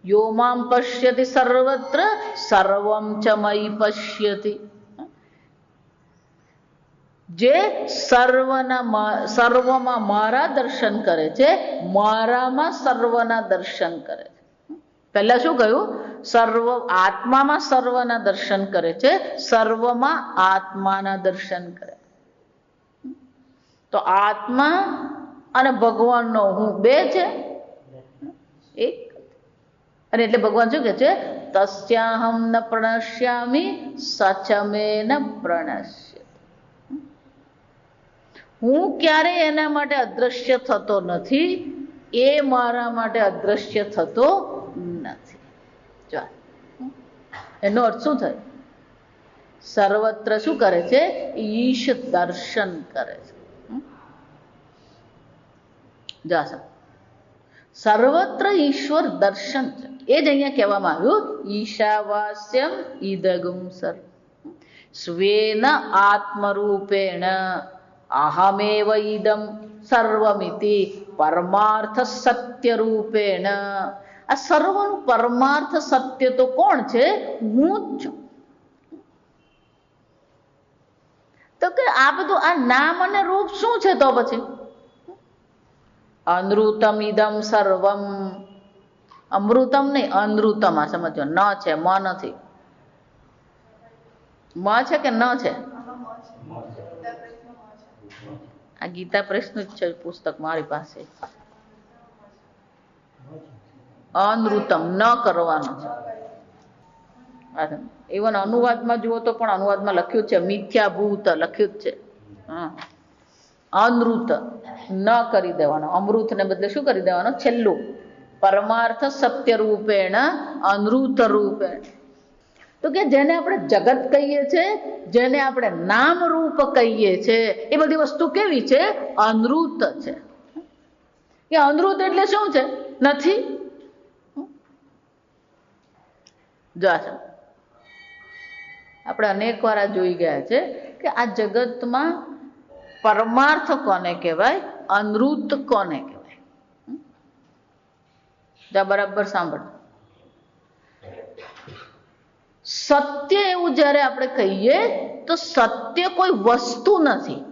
યો મામ પશ્યતિ સર્વત્ર સર્વમ ચ મયિ પશ્યતિ. જે સર્વમાં મારા દર્શન કરે છે, મારામાં સર્વના દર્શન કરે છે. પહેલા શું કહ્યું? સર્વ આત્મામાં સર્વના દર્શન કરે છે, સર્વમાં આત્માના દર્શન કરે. તો આત્મા અને ભગવાનનો હું બે છે, એક. અને એટલે ભગવાન શું કહે છે? તસ્યાહમ ન પ્રણશ્યામિ સચમે ન પ્રણશ્ય. હું ક્યારેય એના માટે અદ્રશ્ય થતો નથી, એ મારા માટે અદ્રશ્ય થતો નથી. ચાલ, એનો અર્થ શું થયો? સર્વત્ર શું કરે છે? ઈશ દર્શન કરે છે. સર્વત્ર ઈશ્વર દર્શન છે. એ જ અહીંયા કહેવામાં આવ્યું, ઈશાવાસ્યમ ઈદગમ સર્વ સ્વેન આત્મરૂપેણ અહમેવ ઇદમ સર્વમિતિ પરમાર્થ સત્ય રૂપેણ. આ સર્વનું પરમાર્થ સત્ય તો કોણ છે? હું જ છું. તો કે આ બધું આ નામ અને રૂપ શું છે? તો પછી અનૃતમ ઇદમ સર્વમ. અમૃતમ નહીં, અનૃતમ. આ સમજો, ન છે, મ નથી. મ છે કે ન છે? આ ગીતા પ્રશ્ન જ છે પુસ્તક મારી પાસે. અનૃતમ, ન કરવાનો છે. ઇવન અનુવાદમાં જુઓ તો પણ અનુવાદમાં લખ્યું છે મિથ્યાભૂત લખ્યું જ છે. અનૃત, ન કરી દેવાનો. અમૃતને બદલે શું કરી દેવાનો? છેલ્લું. પરમાર્થ સત્ય રૂપેણ અનૃત રૂપેણ. તો કે જેને આપણે જગત કહીએ છીએ, જેને આપણે નામ રૂપ કહીએ છીએ, એ બધી વસ્તુ કેવી છે? અનૃત છે. કે અનૃત એટલે શું છે? નથી. જો આપણે અનેક વાર આ જોઈ ગયા છે કે આ જગતમાં પરમાર્થ કોને કહેવાય, અનૃત કોને કહેવાય. જા બરાબર સાંભળ. સત્ય એવું જ્યારે આપણે કહીએ તો સત્ય કોઈ વસ્તુ નથી.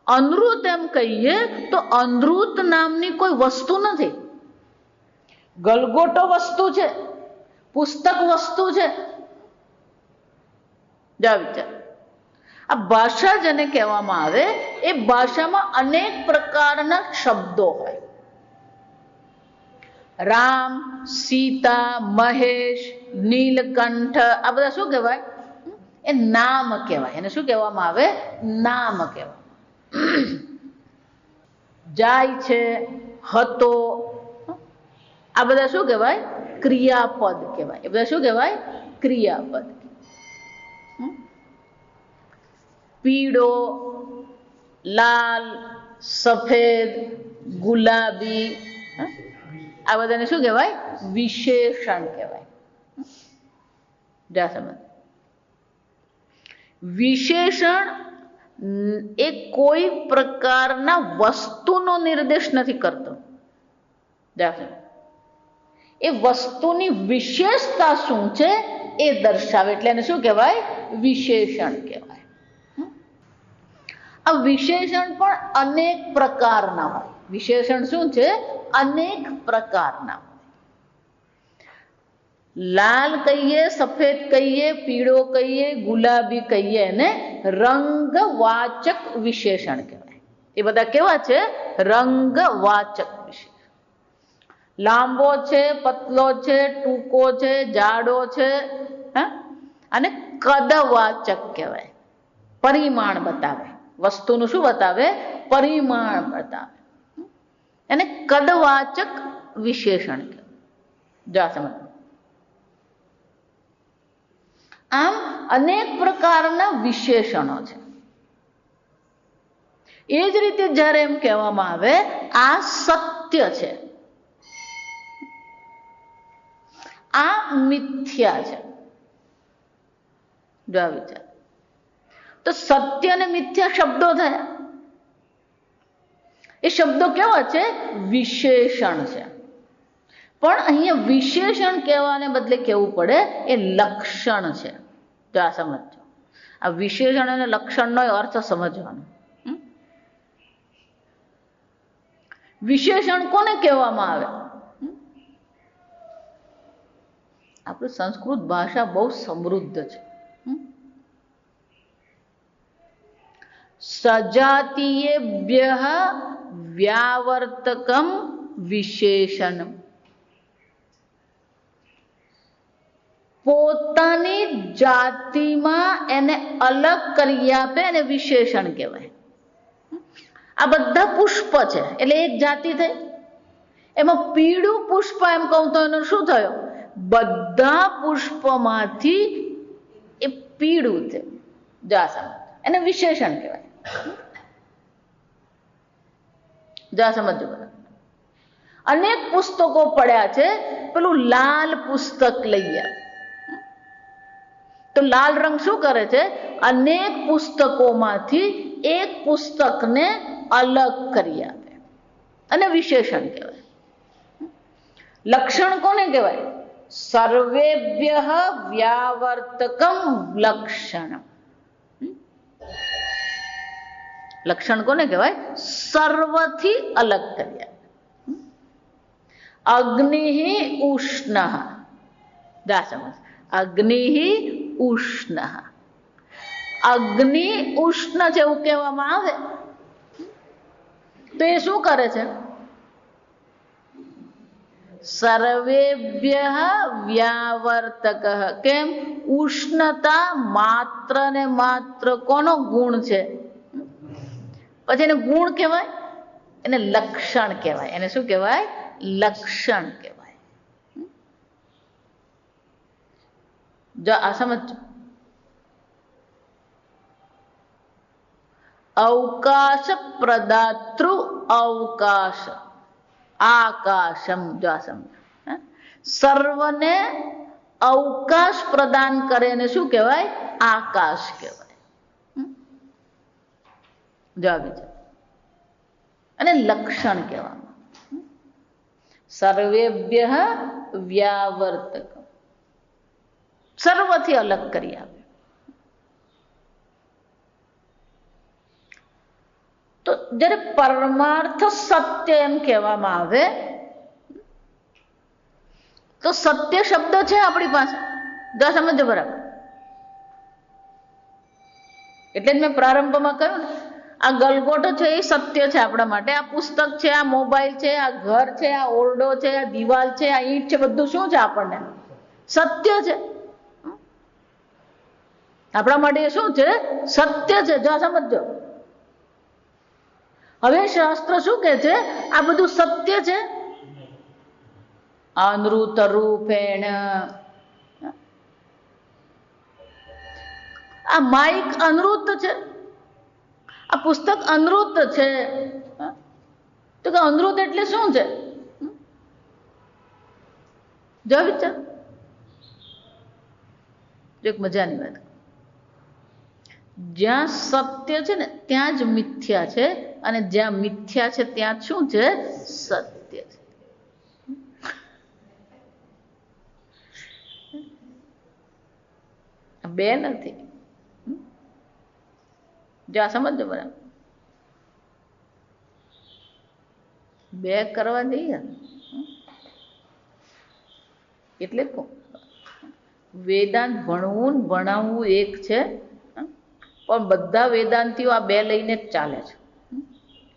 અનૃત એમ કહીએ તો અનૃત નામની કોઈ વસ્તુ નથી. ગલગોટો વસ્તુ છે, પુસ્તક વસ્તુ છે. જા વિચાર. આ ભાષા જેને કહેવામાં આવે એ ભાષામાં અનેક પ્રકારના શબ્દો હોય. રામ, સીતા, મહેશ, નીલકંઠ, આ બધા શું કહેવાય? એ નામ કહેવાય. એને શું કહેવામાં આવે? નામ કહેવાય. જાય છે, હતો, આ બધા શું કહેવાય? ક્રિયાપદ કહેવાય. એ બધા શું કહેવાય? ક્રિયાપદ. પીળો, લાલ, સફેદ, ગુલાબી, આ બધાને શું કહેવાય? વિશેષણ કહેવાય. જા સમજ. વિશેષણ એ કોઈ પ્રકારના વસ્તુનો નિર્દેશ નથી કરતો. જા સમજ. એ વસ્તુની વિશેષતા શું છે એ દર્શાવે, એટલે એને શું કહેવાય? વિશેષણ કહેવાય. આ વિશેષણ પણ અનેક પ્રકારના હોય. વિશેષણ શું છે? અનેક પ્રકારના. લાલ કહીએ, સફેદ કહીએ, પીળો કહીએ, ગુલાબી કહીએ, એને રંગવાચક વિશેષણ કહેવાય. એ બધા કેવા છે? રંગવાચક વિશેષણ. લાંબો છે, પતલો છે, ટૂંકો છે, જાડો છે, અને કદવાચક કહેવાય. પરિમાણ બતાવે. વસ્તુનું શું બતાવે? પરિમાણ બતાવે. એને કદવાચક વિશેષણ કહેવાય. જા સમજ. આમ અનેક પ્રકારના વિશેષણો છે. એ જ રીતે જ્યારે એમ કહેવામાં આવે આ સત્ય છે, આ મિથ્યા છે. જો વિચાર. તો સત્ય અને મિથ્યા શબ્દો થયા. એ શબ્દો કેવા છે? વિશેષણ છે. પણ અહીંયા વિશેષણ કહેવાને બદલે કેવું પડે? એ લક્ષણ છે. જો આ સમજો. આ વિશેષણ અને લક્ષણનો અર્થ સમજવાનો. વિશેષણ કોને કહેવામાં આવે? આપણી સંસ્કૃત ભાષા બહુ સમૃદ્ધ છે. સજાતીયેભ્યઃ વ્યાવર્તકમ વિશેષણમ. પોતાની જાતિમાં એને અલગ કરી આપે અને વિશેષણ કહેવાય. આ બધા પુષ્પ છે એટલે એક જાતિ થઈ. એમાં પીળું પુષ્પ એમ કહું તો એનો શું થયો? બધા પુષ્પમાંથી એ પીળું છે. જા સમજ. એને વિશેષણ કહેવાય. જા સમજો. અનેક પુસ્તકો પડ્યા છે, પેલું લાલ પુસ્તક લઈએ તો લાલ રંગ શું કરે છે? અનેક પુસ્તકોમાંથી એક પુસ્તકને અલગ કરી આપે અને વિશેષણ કહેવાય. લક્ષણ કોને કહેવાય? સર્વેભ્યઃ વ્યાવર્તકમ લક્ષણમ. લક્ષણ કોને કહેવાય? સર્વથી અલગ કર્યા. અગ્નિ ઉષ્ણ, જા સમજ, અગ્નિ ઉષ્ણ, અગ્નિ ઉષ્ણ છે એવું કહેવામાં આવે તો એ શું કરે છે? સર્વેભ્ય વ્યાવર્તક. કેમ? ઉષ્ણતા માત્ર ને માત્ર કોનો ગુણ છે? પછી એને ગુણ કહેવાય, એને લક્ષણ કહેવાય. એને શું કહેવાય? લક્ષણ કહેવાય. જો આ સમજો, અવકાશ પ્રદાતૃ અવકાશ આકાશમ. જો આ સમજો, સર્વને અવકાશ પ્રદાન કરે એને શું કહેવાય? આકાશ કહેવાય. જવાબ છે. અને લક્ષણ કહેવામાં સર્વેભ્ય વ્યાવર્તક, સર્વથી અલગ કરી આપે. તો જ્યારે પરમાર્થ સત્ય એમ કહેવામાં આવે તો સત્ય શબ્દ છે આપણી પાસે, જો સમજો બરાબર. એટલે જ મેં પ્રારંભમાં કહ્યું ને, આ ગલગોટો છે એ સત્ય છે આપણા માટે. આ પુસ્તક છે, આ મોબાઈલ છે, આ ઘર છે, આ ઓરડો છે, આ દિવાલ છે, આ ઈંટ છે, બધું શું છે? આપણને સત્ય છે. આપણા માટે એ શું છે? સત્ય છે. જો સમજો. હવે શાસ્ત્ર શું કહે છે? આ બધું સત્ય છે. અનૃત રૂપેણ, આ માઇક અનૃત છે, આ પુસ્તક અનૃત છે. તો કે અનૃત એટલે શું છે? જો વિચાર, એક મજાની વાત. જ્યાં સત્ય છે ને ત્યાં જ મિથ્યા છે, અને જ્યાં મિથ્યા છે ત્યાં શું છે? સત્ય છે. બે નથી. જો આ સમજો બરાબર. બે કરવા જઈએ એટલે વેદાંત ભણવું ને ભણાવવું એક છે, પણ બધા વેદાંતિઓ આ બે લઈને જ ચાલે છે.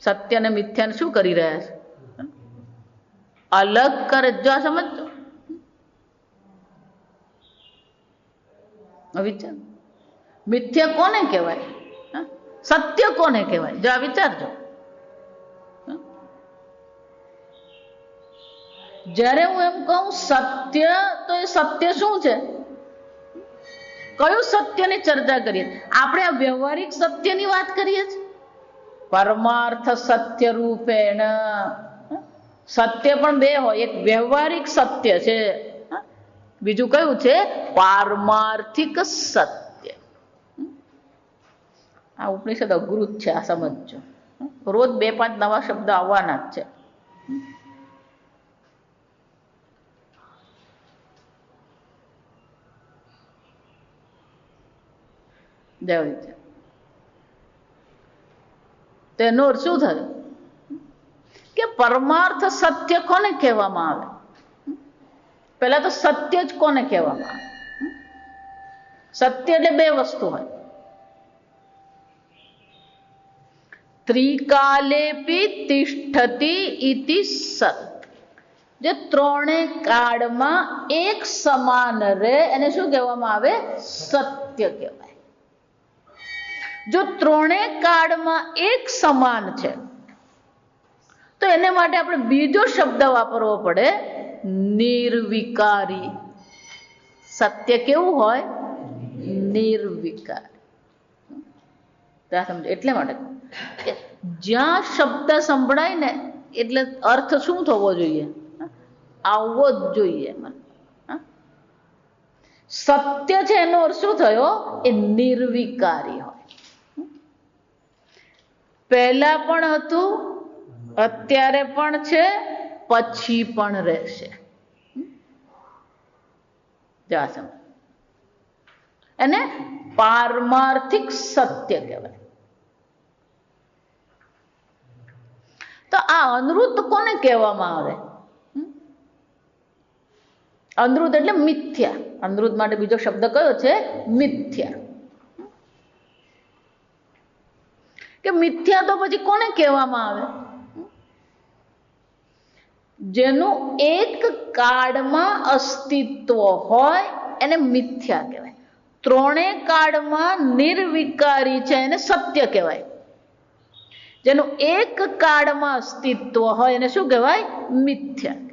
સત્ય અને મિથ્યાને શું કરી રહ્યા છે? અલગ કરે. જો આ સમજો. વિચાર, મિથ્યા કોને કહેવાય? સત્ય કોને કહેવાય? જો આ વિચારજો. જ્યારે હું એમ કહું સત્ય, તો એ સત્ય શું છે? કયું સત્યની ચર્ચા કરીએ? આપણે આ વ્યવહારિક સત્યની વાત કરીએ છીએ. પરમાર્થ સત્ય રૂપેણ. સત્ય પણ બે હોય, એક વ્યવહારિક સત્ય છે, બીજું કયું છે? પારમાર્થિક સત્ય. આ ઉપનિષદ અઘરું જ છે, આ સમજજો. રોજ 2-5 નવા શબ્દ આવવાના જ છે. તેનો અર્થ શું થયો? કે પરમાર્થ સત્ય કોને કહેવામાં આવે? પહેલા તો સત્ય જ કોને કહેવામાં આવે? સત્ય એટલે બે વસ્તુ હોય. ત્રિકાલેપી તિષ્ઠતી ઇતિ સત. જે ત્રણે કાળમાં એક સમાન રહે એને શું કહેવામાં આવે? સત્ય કહેવાય. જો ત્રણે કાળમાં એક સમાન છે તો એને માટે આપણે બીજો શબ્દ વાપરવો પડે, નિર્વિકારી. સત્ય કેવું હોય? નિર્વિકારી. સમજો. એટલે માટે જ્યાં શબ્દ સંભળાય ને એટલે અર્થ શું થવો જોઈએ? આવવો જ જોઈએ. સત્ય છે એનો અર્થ શું થયો? એ નિર્વિકારી હોય. પહેલા પણ હતું, અત્યારે પણ છે, પછી પણ રહેશે. એને પારમાર્થિક સત્ય કહેવાય. આ અનૃત કોને કહેવામાં આવે? અનૃત એટલે મિથ્યા. અનૃત માટે બીજો શબ્દ કયો છે? મિથ્યા. કે મિથ્યા તો પછી કોને કહેવામાં આવે? જેનું એક કાળમાં અસ્તિત્વ હોય એને મિથ્યા કહેવાય. ત્રણેય કાળમાં નિર્વિકારી છે એને સત્ય કહેવાય. જેનું એક કાળમાં અસ્તિત્વ હોય એને શું કહેવાય? મિથ્યા કહેવાય.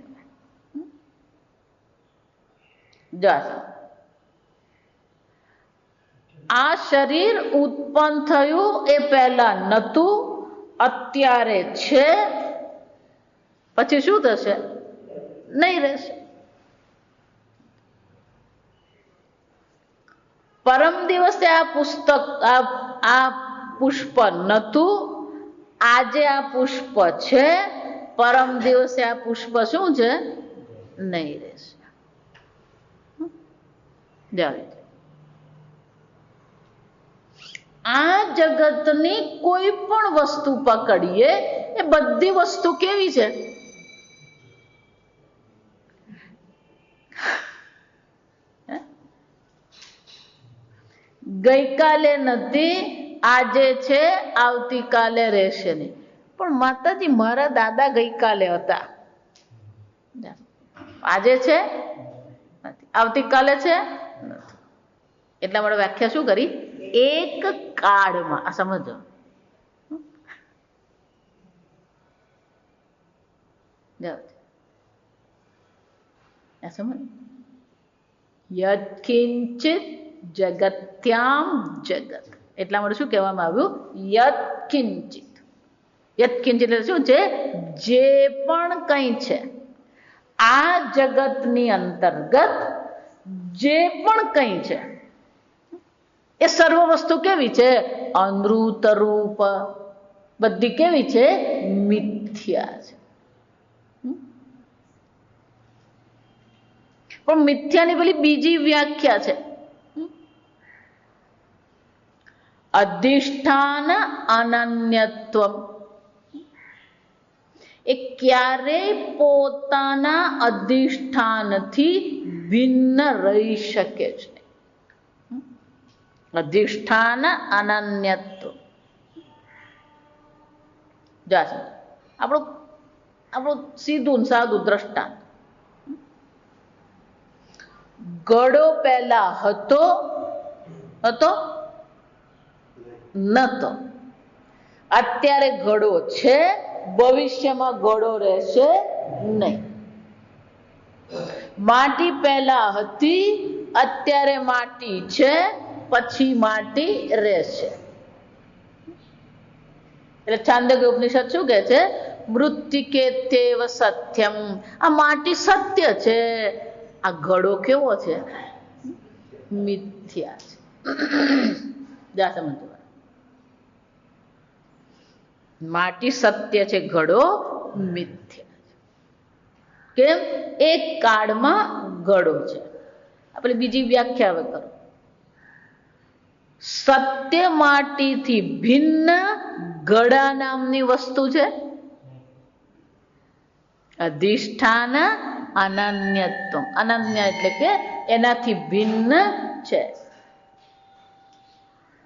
આ શરીર ઉત્પન્ન થયું એ પહેલા નહોતું, અત્યારે છે, પછી શું થશે? નહીં રહેશે. પરમ દિવસે આ પુસ્તક આ પુષ્પ નહોતું, આજે આ પુષ્પ છે, પરમ દિવસે આ પુષ્પ શું છે? નહીં રહેશે. આ જગતની કોઈ પણ વસ્તુ પકડીએ એ બધી વસ્તુ કેવી છે? ગઈકાલે નથી, આજે છે, આવતીકાલે રહેશે નહીં. પણ માતાજી મારા દાદા ગઈકાલે હતા, આજે છે, આવતીકાલે છે, એટલા માટે વ્યાખ્યા શું કરી? એક કાળમાં. આ સમજો. સમજ. યત્કિંચિત જગત્યામ જગત. એટલા માટે શું કહેવામાં આવ્યું? યત્કિંચિત. યત્કિંચિત એટલે શું છે? જે પણ કંઈ છે આ જગતની અંતર્ગત, જે પણ કંઈ છે એ સર્વ વસ્તુ કેવી છે? અનૃત રૂપ. બધી કેવી છે? મિથ્યા છે. પણ મિથ્યાની પેલી બીજી વ્યાખ્યા છે, અધિષ્ઠાન અનન્યત્વ. એ ક્યારેય પોતાના અધિષ્ઠાનથી ભિન્ન રહી શકે છે. અધિષ્ઠાન અનન્યત્વ. આપણું સીધું સાદું દ્રષ્ટાંત. ઘડો પહેલા હતો નતો, અત્યારે ઘડો છે, ભવિષ્યમાં ઘડો રહેશે નહીં. માટી પહેલા હતી, અત્યારે માટી છે, પછી માટી રહેશે. એટલે છાંદોગ્ય ઉપનિષદ શું કહે છે? મૃત્તિકે તેવ સત્યમ. આ માટી સત્ય છે, આ ઘડો કેવો છે? મિથ્યા છે. જા સમજો. માટી સત્ય છે, ઘડો મિથ્યા છે. કેમ? એક કાળમાં ઘડો છે. આપણે બીજી વ્યાખ્યા હવે કરો. સત્ય માટીથી ભિન્ન ઘડા નામની વસ્તુ છે. અધિષ્ઠાન અનન્યત્વ. અનન્ય એટલે કે એનાથી ભિન્ન છે.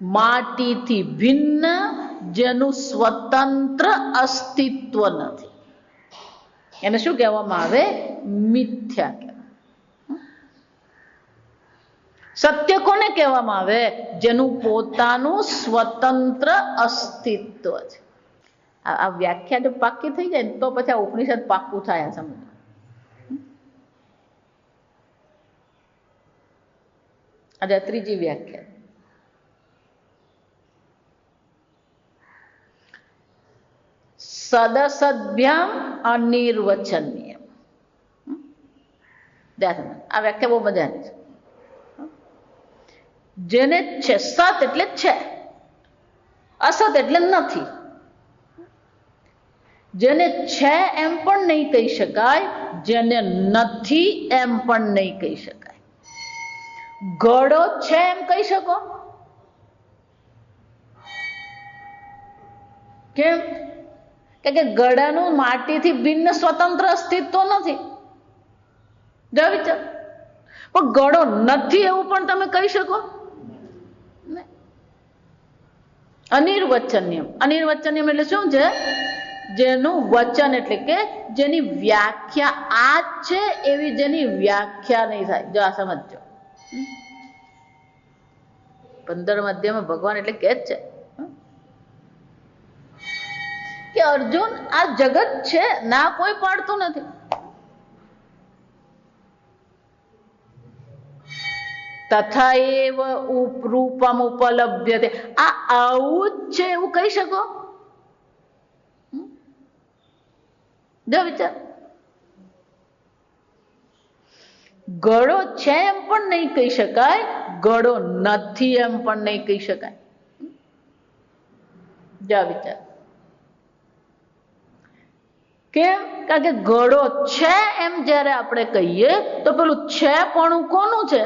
માટીથી ભિન્ન, જેનું સ્વતંત્ર અસ્તિત્વ નથી, એને શું કહેવામાં આવે? મિથ્યા કહેવાય. સત્ય કોને કહેવામાં આવે? જેનું પોતાનું સ્વતંત્ર અસ્તિત્વ છે. આ વ્યાખ્યા જો પાક્કી થઈ જાય ને તો પછી આ ઉપનિષદ પાક્કું થાય. સમજો. આજે ત્રીજી વ્યાખ્યા. સદસદ્ભ્યામ અનિર્વચનીય. આ વ્યાખ્યા બહુ મજાની છે. જેને છે, સત એટલે છે, અસત એટલે નથી. જેને છે એમ પણ નહીં કહી શકાય, જેને નથી એમ પણ નહીં કહી શકાય. ઘડો છે એમ કહી શકો? કેમ? કે ગળાનું માટીથી ભિન્ન સ્વતંત્ર અસ્તિત્વ નથી. જો વિચાર, પણ ગળો નથી એવું પણ તમે કહી શકો? અનિર્વચનીયમ. અનિર્વચનીયમ એટલે શું છે? જેનું વચન એટલે કે જેની વ્યાખ્યા આ જ છે એવી જેની વ્યાખ્યા નહીં થાય. જો આ સમજો. 15 અધ્યાયમાં ભગવાન એટલે કે જ છે કે અર્જુન આ જગત છે, ના કોઈ પાડતું નથી. તથા એવ રૂપમ ઉપલબ્ધ્યતે. આ આવું જ છે એવું કહી શકો? જો વિચાર, ગળો છે એમ પણ નહીં કહી શકાય, ગળો નથી એમ પણ નહીં કહી શકાય. જો વિચાર, કેમ? કારણ કે ગળો છે એમ જ્યારે આપણે કહીએ તો પેલું છે પણ કોનું છે?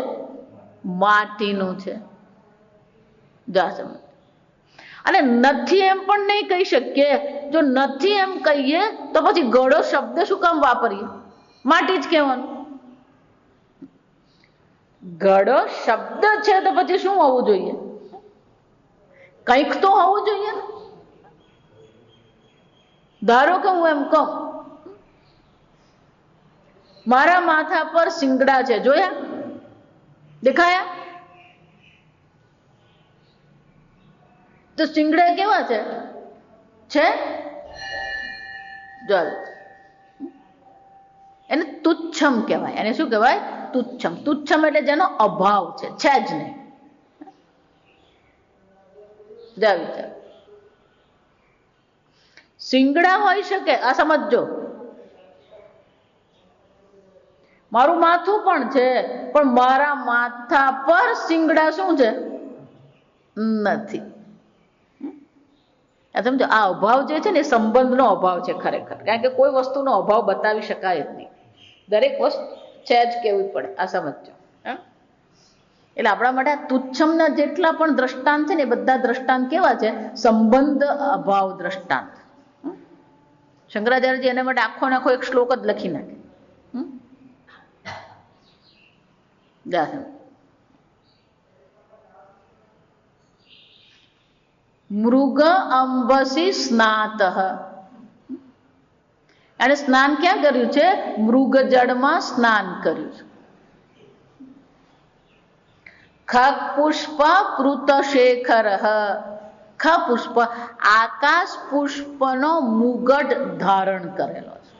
માટીનું છે. જા સમજ. અને નથી એમ પણ નહીં કહી શકીએ. જો નથી એમ કહીએ તો પછી ગળો શબ્દ શું કામ વાપરીએ? માટી જ કહેવાનું. ગળો શબ્દ છે તો પછી શું હોવું જોઈએ? કંઈક તો હોવું જોઈએ ને. ધારો કે હું એમ કહું, મારા માથા પર શિંગડા છે, જોયા? દેખાયા? તો શિંગડા કેવા છે? જલ. એને તુચ્છમ કહેવાય. એને શું કહેવાય? તુચ્છમ. તુચ્છમ એટલે જેનો અભાવ છે જ નહીં. જા વિચાર, શિંગડા હોઈ શકે. આ સમજો, મારું માથું પણ છે પણ મારા માથા પર શિંગડા શું છે? નથી. સમજો, આ અભાવ જે છે ને એ સંબંધનો અભાવ છે ખરેખર. કારણ કે કોઈ વસ્તુનો અભાવ બતાવી શકાય જ નહીં. દરેક વસ્તુ છે જ કેવી પડે. આ સમજો. એટલે આપણા માટે તુચ્છમના જેટલા પણ દ્રષ્ટાંત છે ને એ બધા દ્રષ્ટાંત કેવા છે? સંબંધ અભાવ દ્રષ્ટાંત. શંકરાચાર્યજી એના માટે આખો એક શ્લોક જ લખી નાખે. મૃગ અંબસી સ્નાત. એને સ્નાન ક્યાં કર્યું છે? મૃગ જળમાં સ્નાન કર્યું છે. ખગ પુષ્પ કૃત શેખર. ખ પુષ્પ, આકાશ પુષ્પનો મુગટ ધારણ કરેલો છે.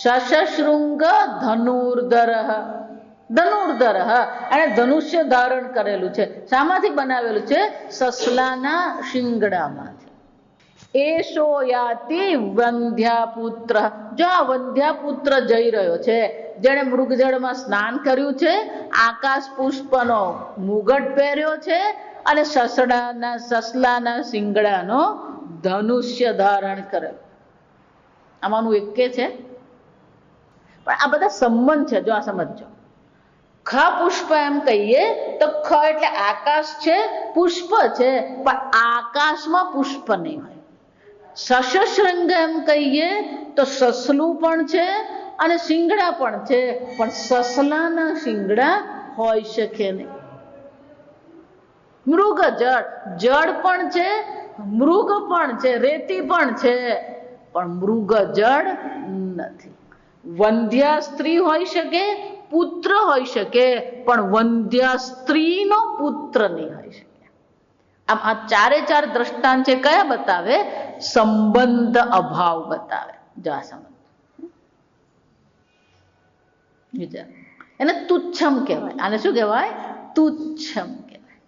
શશશૃંગ ધનુર્ધર. ધનુર્ધર અને ધનુષ્ય ધારણ કરેલું છે. શામાંથી બનાવેલું છે? સસલાના શિંગડામાંથી. એશો યાતિ વંધ્યાપુત્ર. જો આ વંધ્યાપુત્ર જઈ રહ્યો છે, જેણે મૃગજળમાં સ્નાન કર્યું છે, આકાશ પુષ્પનો મુગટ પહેર્યો છે અને સસલાના શિંગડાનો ધનુષ્ય ધારણ કરેલો. આમાંનું એક કે છે. પણ આ બધા સંબંધ છે. જો આ સમજો, ખ પુષ્પ એમ કહીએ તો ખ એટલે આકાશ છે, પુષ્પ છે, પણ આકાશમાં પુષ્પ નહીં હોય. શશશૃંગ એમ કહીએ તો સસલું પણ છે અને શિંગડા પણ છે, પણ સસલાના શિંગડા હોઈ શકે નહીં. મૃગ જળ, જળ પણ છે, મૃગ પણ છે, રેતી પણ છે, પણ મૃગ જળ નથી. વંધ્યા સ્ત્રી હોઈ શકે, પુત્ર હોઈ શકે, પણ વંધ્યા સ્ત્રીનો પુત્ર નહીં હોઈ શકે. આમ આ ચારે ચાર દ્રષ્ટાંત છે કયા બતાવે? સંબંધ અભાવ બતાવે. જા સમજ. એને તુચ્છમ કહેવાય. આને શું કહેવાય? તુચ્છમ કહેવાય.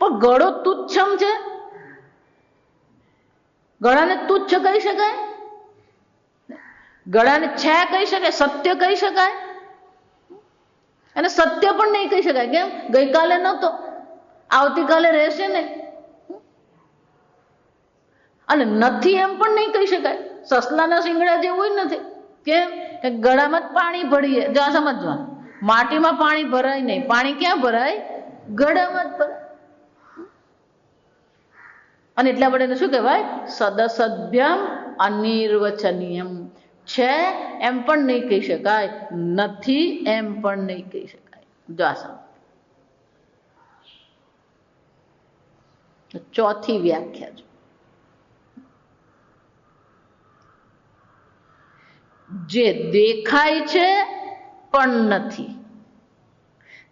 પણ ગળો તુચ્છમ છે? ગળાને તુચ્છ કહી શકાય? ગળાને છે કહી શકાય? સત્ય કહી શકાય? અને સત્ય પણ નહીં કહી શકાય. કેમ? ગઈકાલે નહોતો, આવતીકાલે રહેશે નહીં. અને નથી એમ પણ નહીં કહી શકાય. સસલાના શિંગડા જેવું નથી. કેમ? કે ગળામાં જ પાણી ભરીએ. જો સમજવા, માટીમાં પાણી ભરાય નહીં. પાણી ક્યાં ભરાય? ગળામાં જ ભરાય. અને એટલા માટે શું કહેવાય? સદસદ્ભ્યમ અનિર્વચનીયમ. છે એમ પણ નહીં કહી શકાય, નથી એમ પણ નહીં કહી શકાય. જો આ ચોથી વ્યાખ્યા છે. જે દેખાય છે પણ નથી.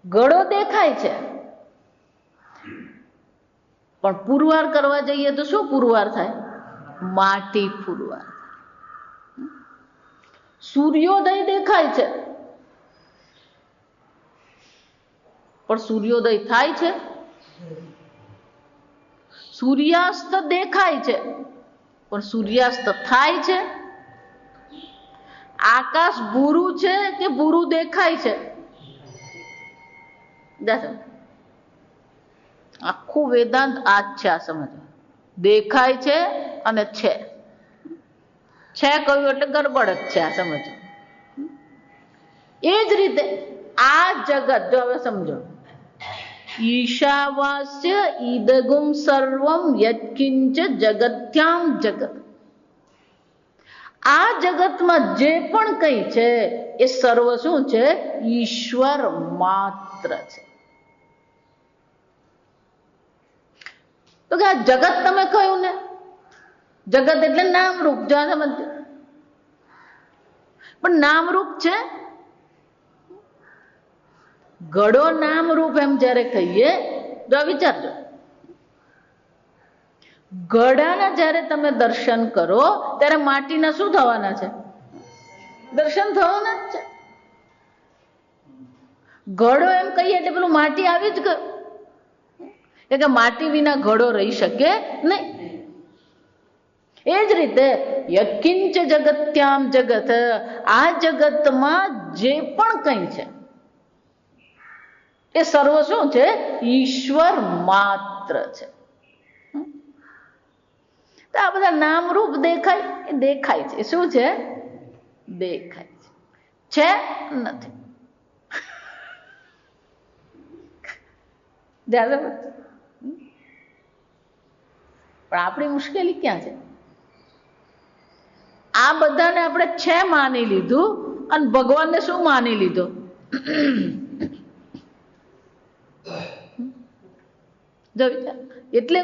ઘડો દેખાય છે પણ પુરવાર કરવા જઈએ તો શું પુરવાર થાય? માટી પુરવાર. સૂર્યોદય દેખાય છે પણ સૂર્યોદય થાય છે? સૂર્યાસ્ત દેખાય છે પણ સૂર્યાસ્ત થાય છે? આકાશ ભૂરું છે કે ભૂરું દેખાય છે? આખું વેદાંત આ જ છે. આ સમજો, દેખાય છે અને છે કહ્યું એટલે ગડબડ જ છે. આ સમજો. એ જ રીતે આ જગત, જો હવે સમજો, ઈશાવાસ્ય ઈદગુમ સર્વમ યત્કિંચ જગત્યામ જગત. આ જગતમાં જે પણ કંઈ છે એ સર્વ શું છે? ઈશ્વર માત્ર છે. તો કે આ જગત તમે કહ્યું ને, જગત એટલે નામરૂપ. જો સમજ, પણ નામરૂપ છે. ઘડો નામરૂપ એમ જ્યારે કહીએ, જો વિચારજો, ઘડાના જ્યારે તમે દર્શન કરો ત્યારે માટીના શું થવાના છે? દર્શન થવાના જ છે. ઘડો એમ કહીએ એટલે પેલું માટી આવી જ ગયું. કે માટી વિના ઘડો રહી શકે નહીં. એ જ રીતે યત્કિંચ જગત્યામ જગત, આ જગતમાં જે પણ કંઈ છે એ સર્વ શું છે? ઈશ્વર માત્ર છે. તો આ બધા નામરૂપ દેખાય, એ દેખાય છે. શું છે? દેખાય છે, નથી. પણ આપણી મુશ્કેલી ક્યાં છે? આ બધાને આપણે છે માની લીધું અને ભગવાનને શું માની લીધો? એટલે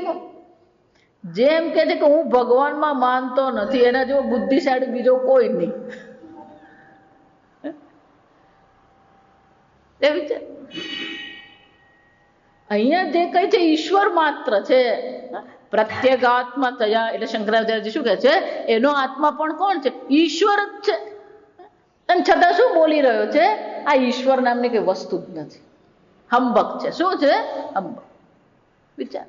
જેમ કે છે કે હું ભગવાનમાં માનતો નથી, એના જેવો બુદ્ધિશાળી બીજો કોઈ નહીં. અહીંયા જે કઈ છે ઈશ્વર માત્ર છે. પ્રત્યેગાત્મા થયા એટલે શંકરાચાર્ય શું કહે છે? એનો આત્મા પણ કોણ છે? ઈશ્વર જ છે. અને છતાં શું બોલી રહ્યો છે? આ ઈશ્વર નામની કઈ વસ્તુ જ નથી, હંબક છે. શું છે? હંબક. વિચાર,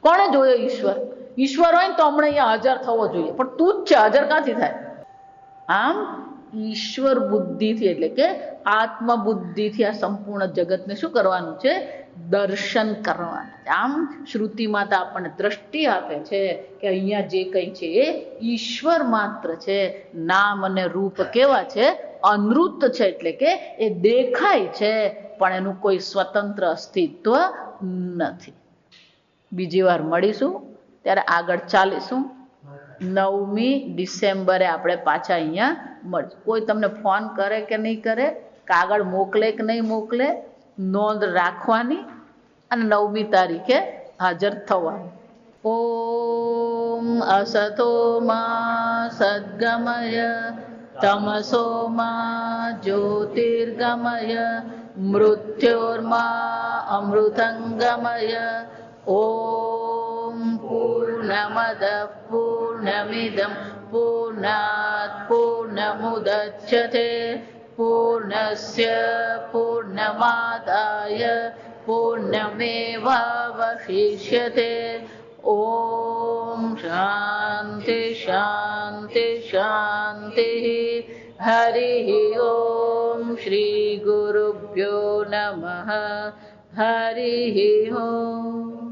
કોણે જોયો ઈશ્વર? ઈશ્વર હોય ને તો હમણાં અહીંયા હાજર થવો જોઈએ, પણ તું જ છે, હાજર ક્યાંથી થાય? આમ ઈશ્વર બુદ્ધિથી એટલે કે આત્મબુદ્ધિથી આ સંપૂર્ણ જગતને શું કરવાનું છે? દર્શન કરવાના. આમ શ્રુતિ માતા આપણને દ્રષ્ટિ આપે છે કે અહીંયા જે કંઈ છે એ ઈશ્વર માત્ર છે. નામ અને રૂપ કેવા છે? અનૃત છે, એટલે કે એ દેખાય છે પણ એનું કોઈ સ્વતંત્ર અસ્તિત્વ નથી. બીજી વાર મળીશું ત્યારે આગળ ચાલીશું. 9મી ડિસેમ્બરે આપણે પાછા અહીંયા મળીશું. કોઈ તમને ફોન કરે કે નહીં કરે, કાગળ મોકલે કે નહીં મોકલે, નોંધ રાખવાની અને 9મી તારીખે હાજર થવાનું. ઓમ અસતો મા સદ્ગમય તમસો મા જ્યોતિર્ગમય મૃત્યોર્મા અમૃતંગમય. ઓમ પૂર્ણમદ પૂર્ણમિદં પૂર્ણાત પૂર્ણમુદચ્યતે પૂર્ણસ્ય પૂર્ણમાદાય પૂર્ણમેવાવશિષ્યતે. ઓમ શાંતિ શાંતિ શાંતિ. હરિ ઓમ શ્રી ગુરુભ્યો નમઃ. હરિ ઓમ.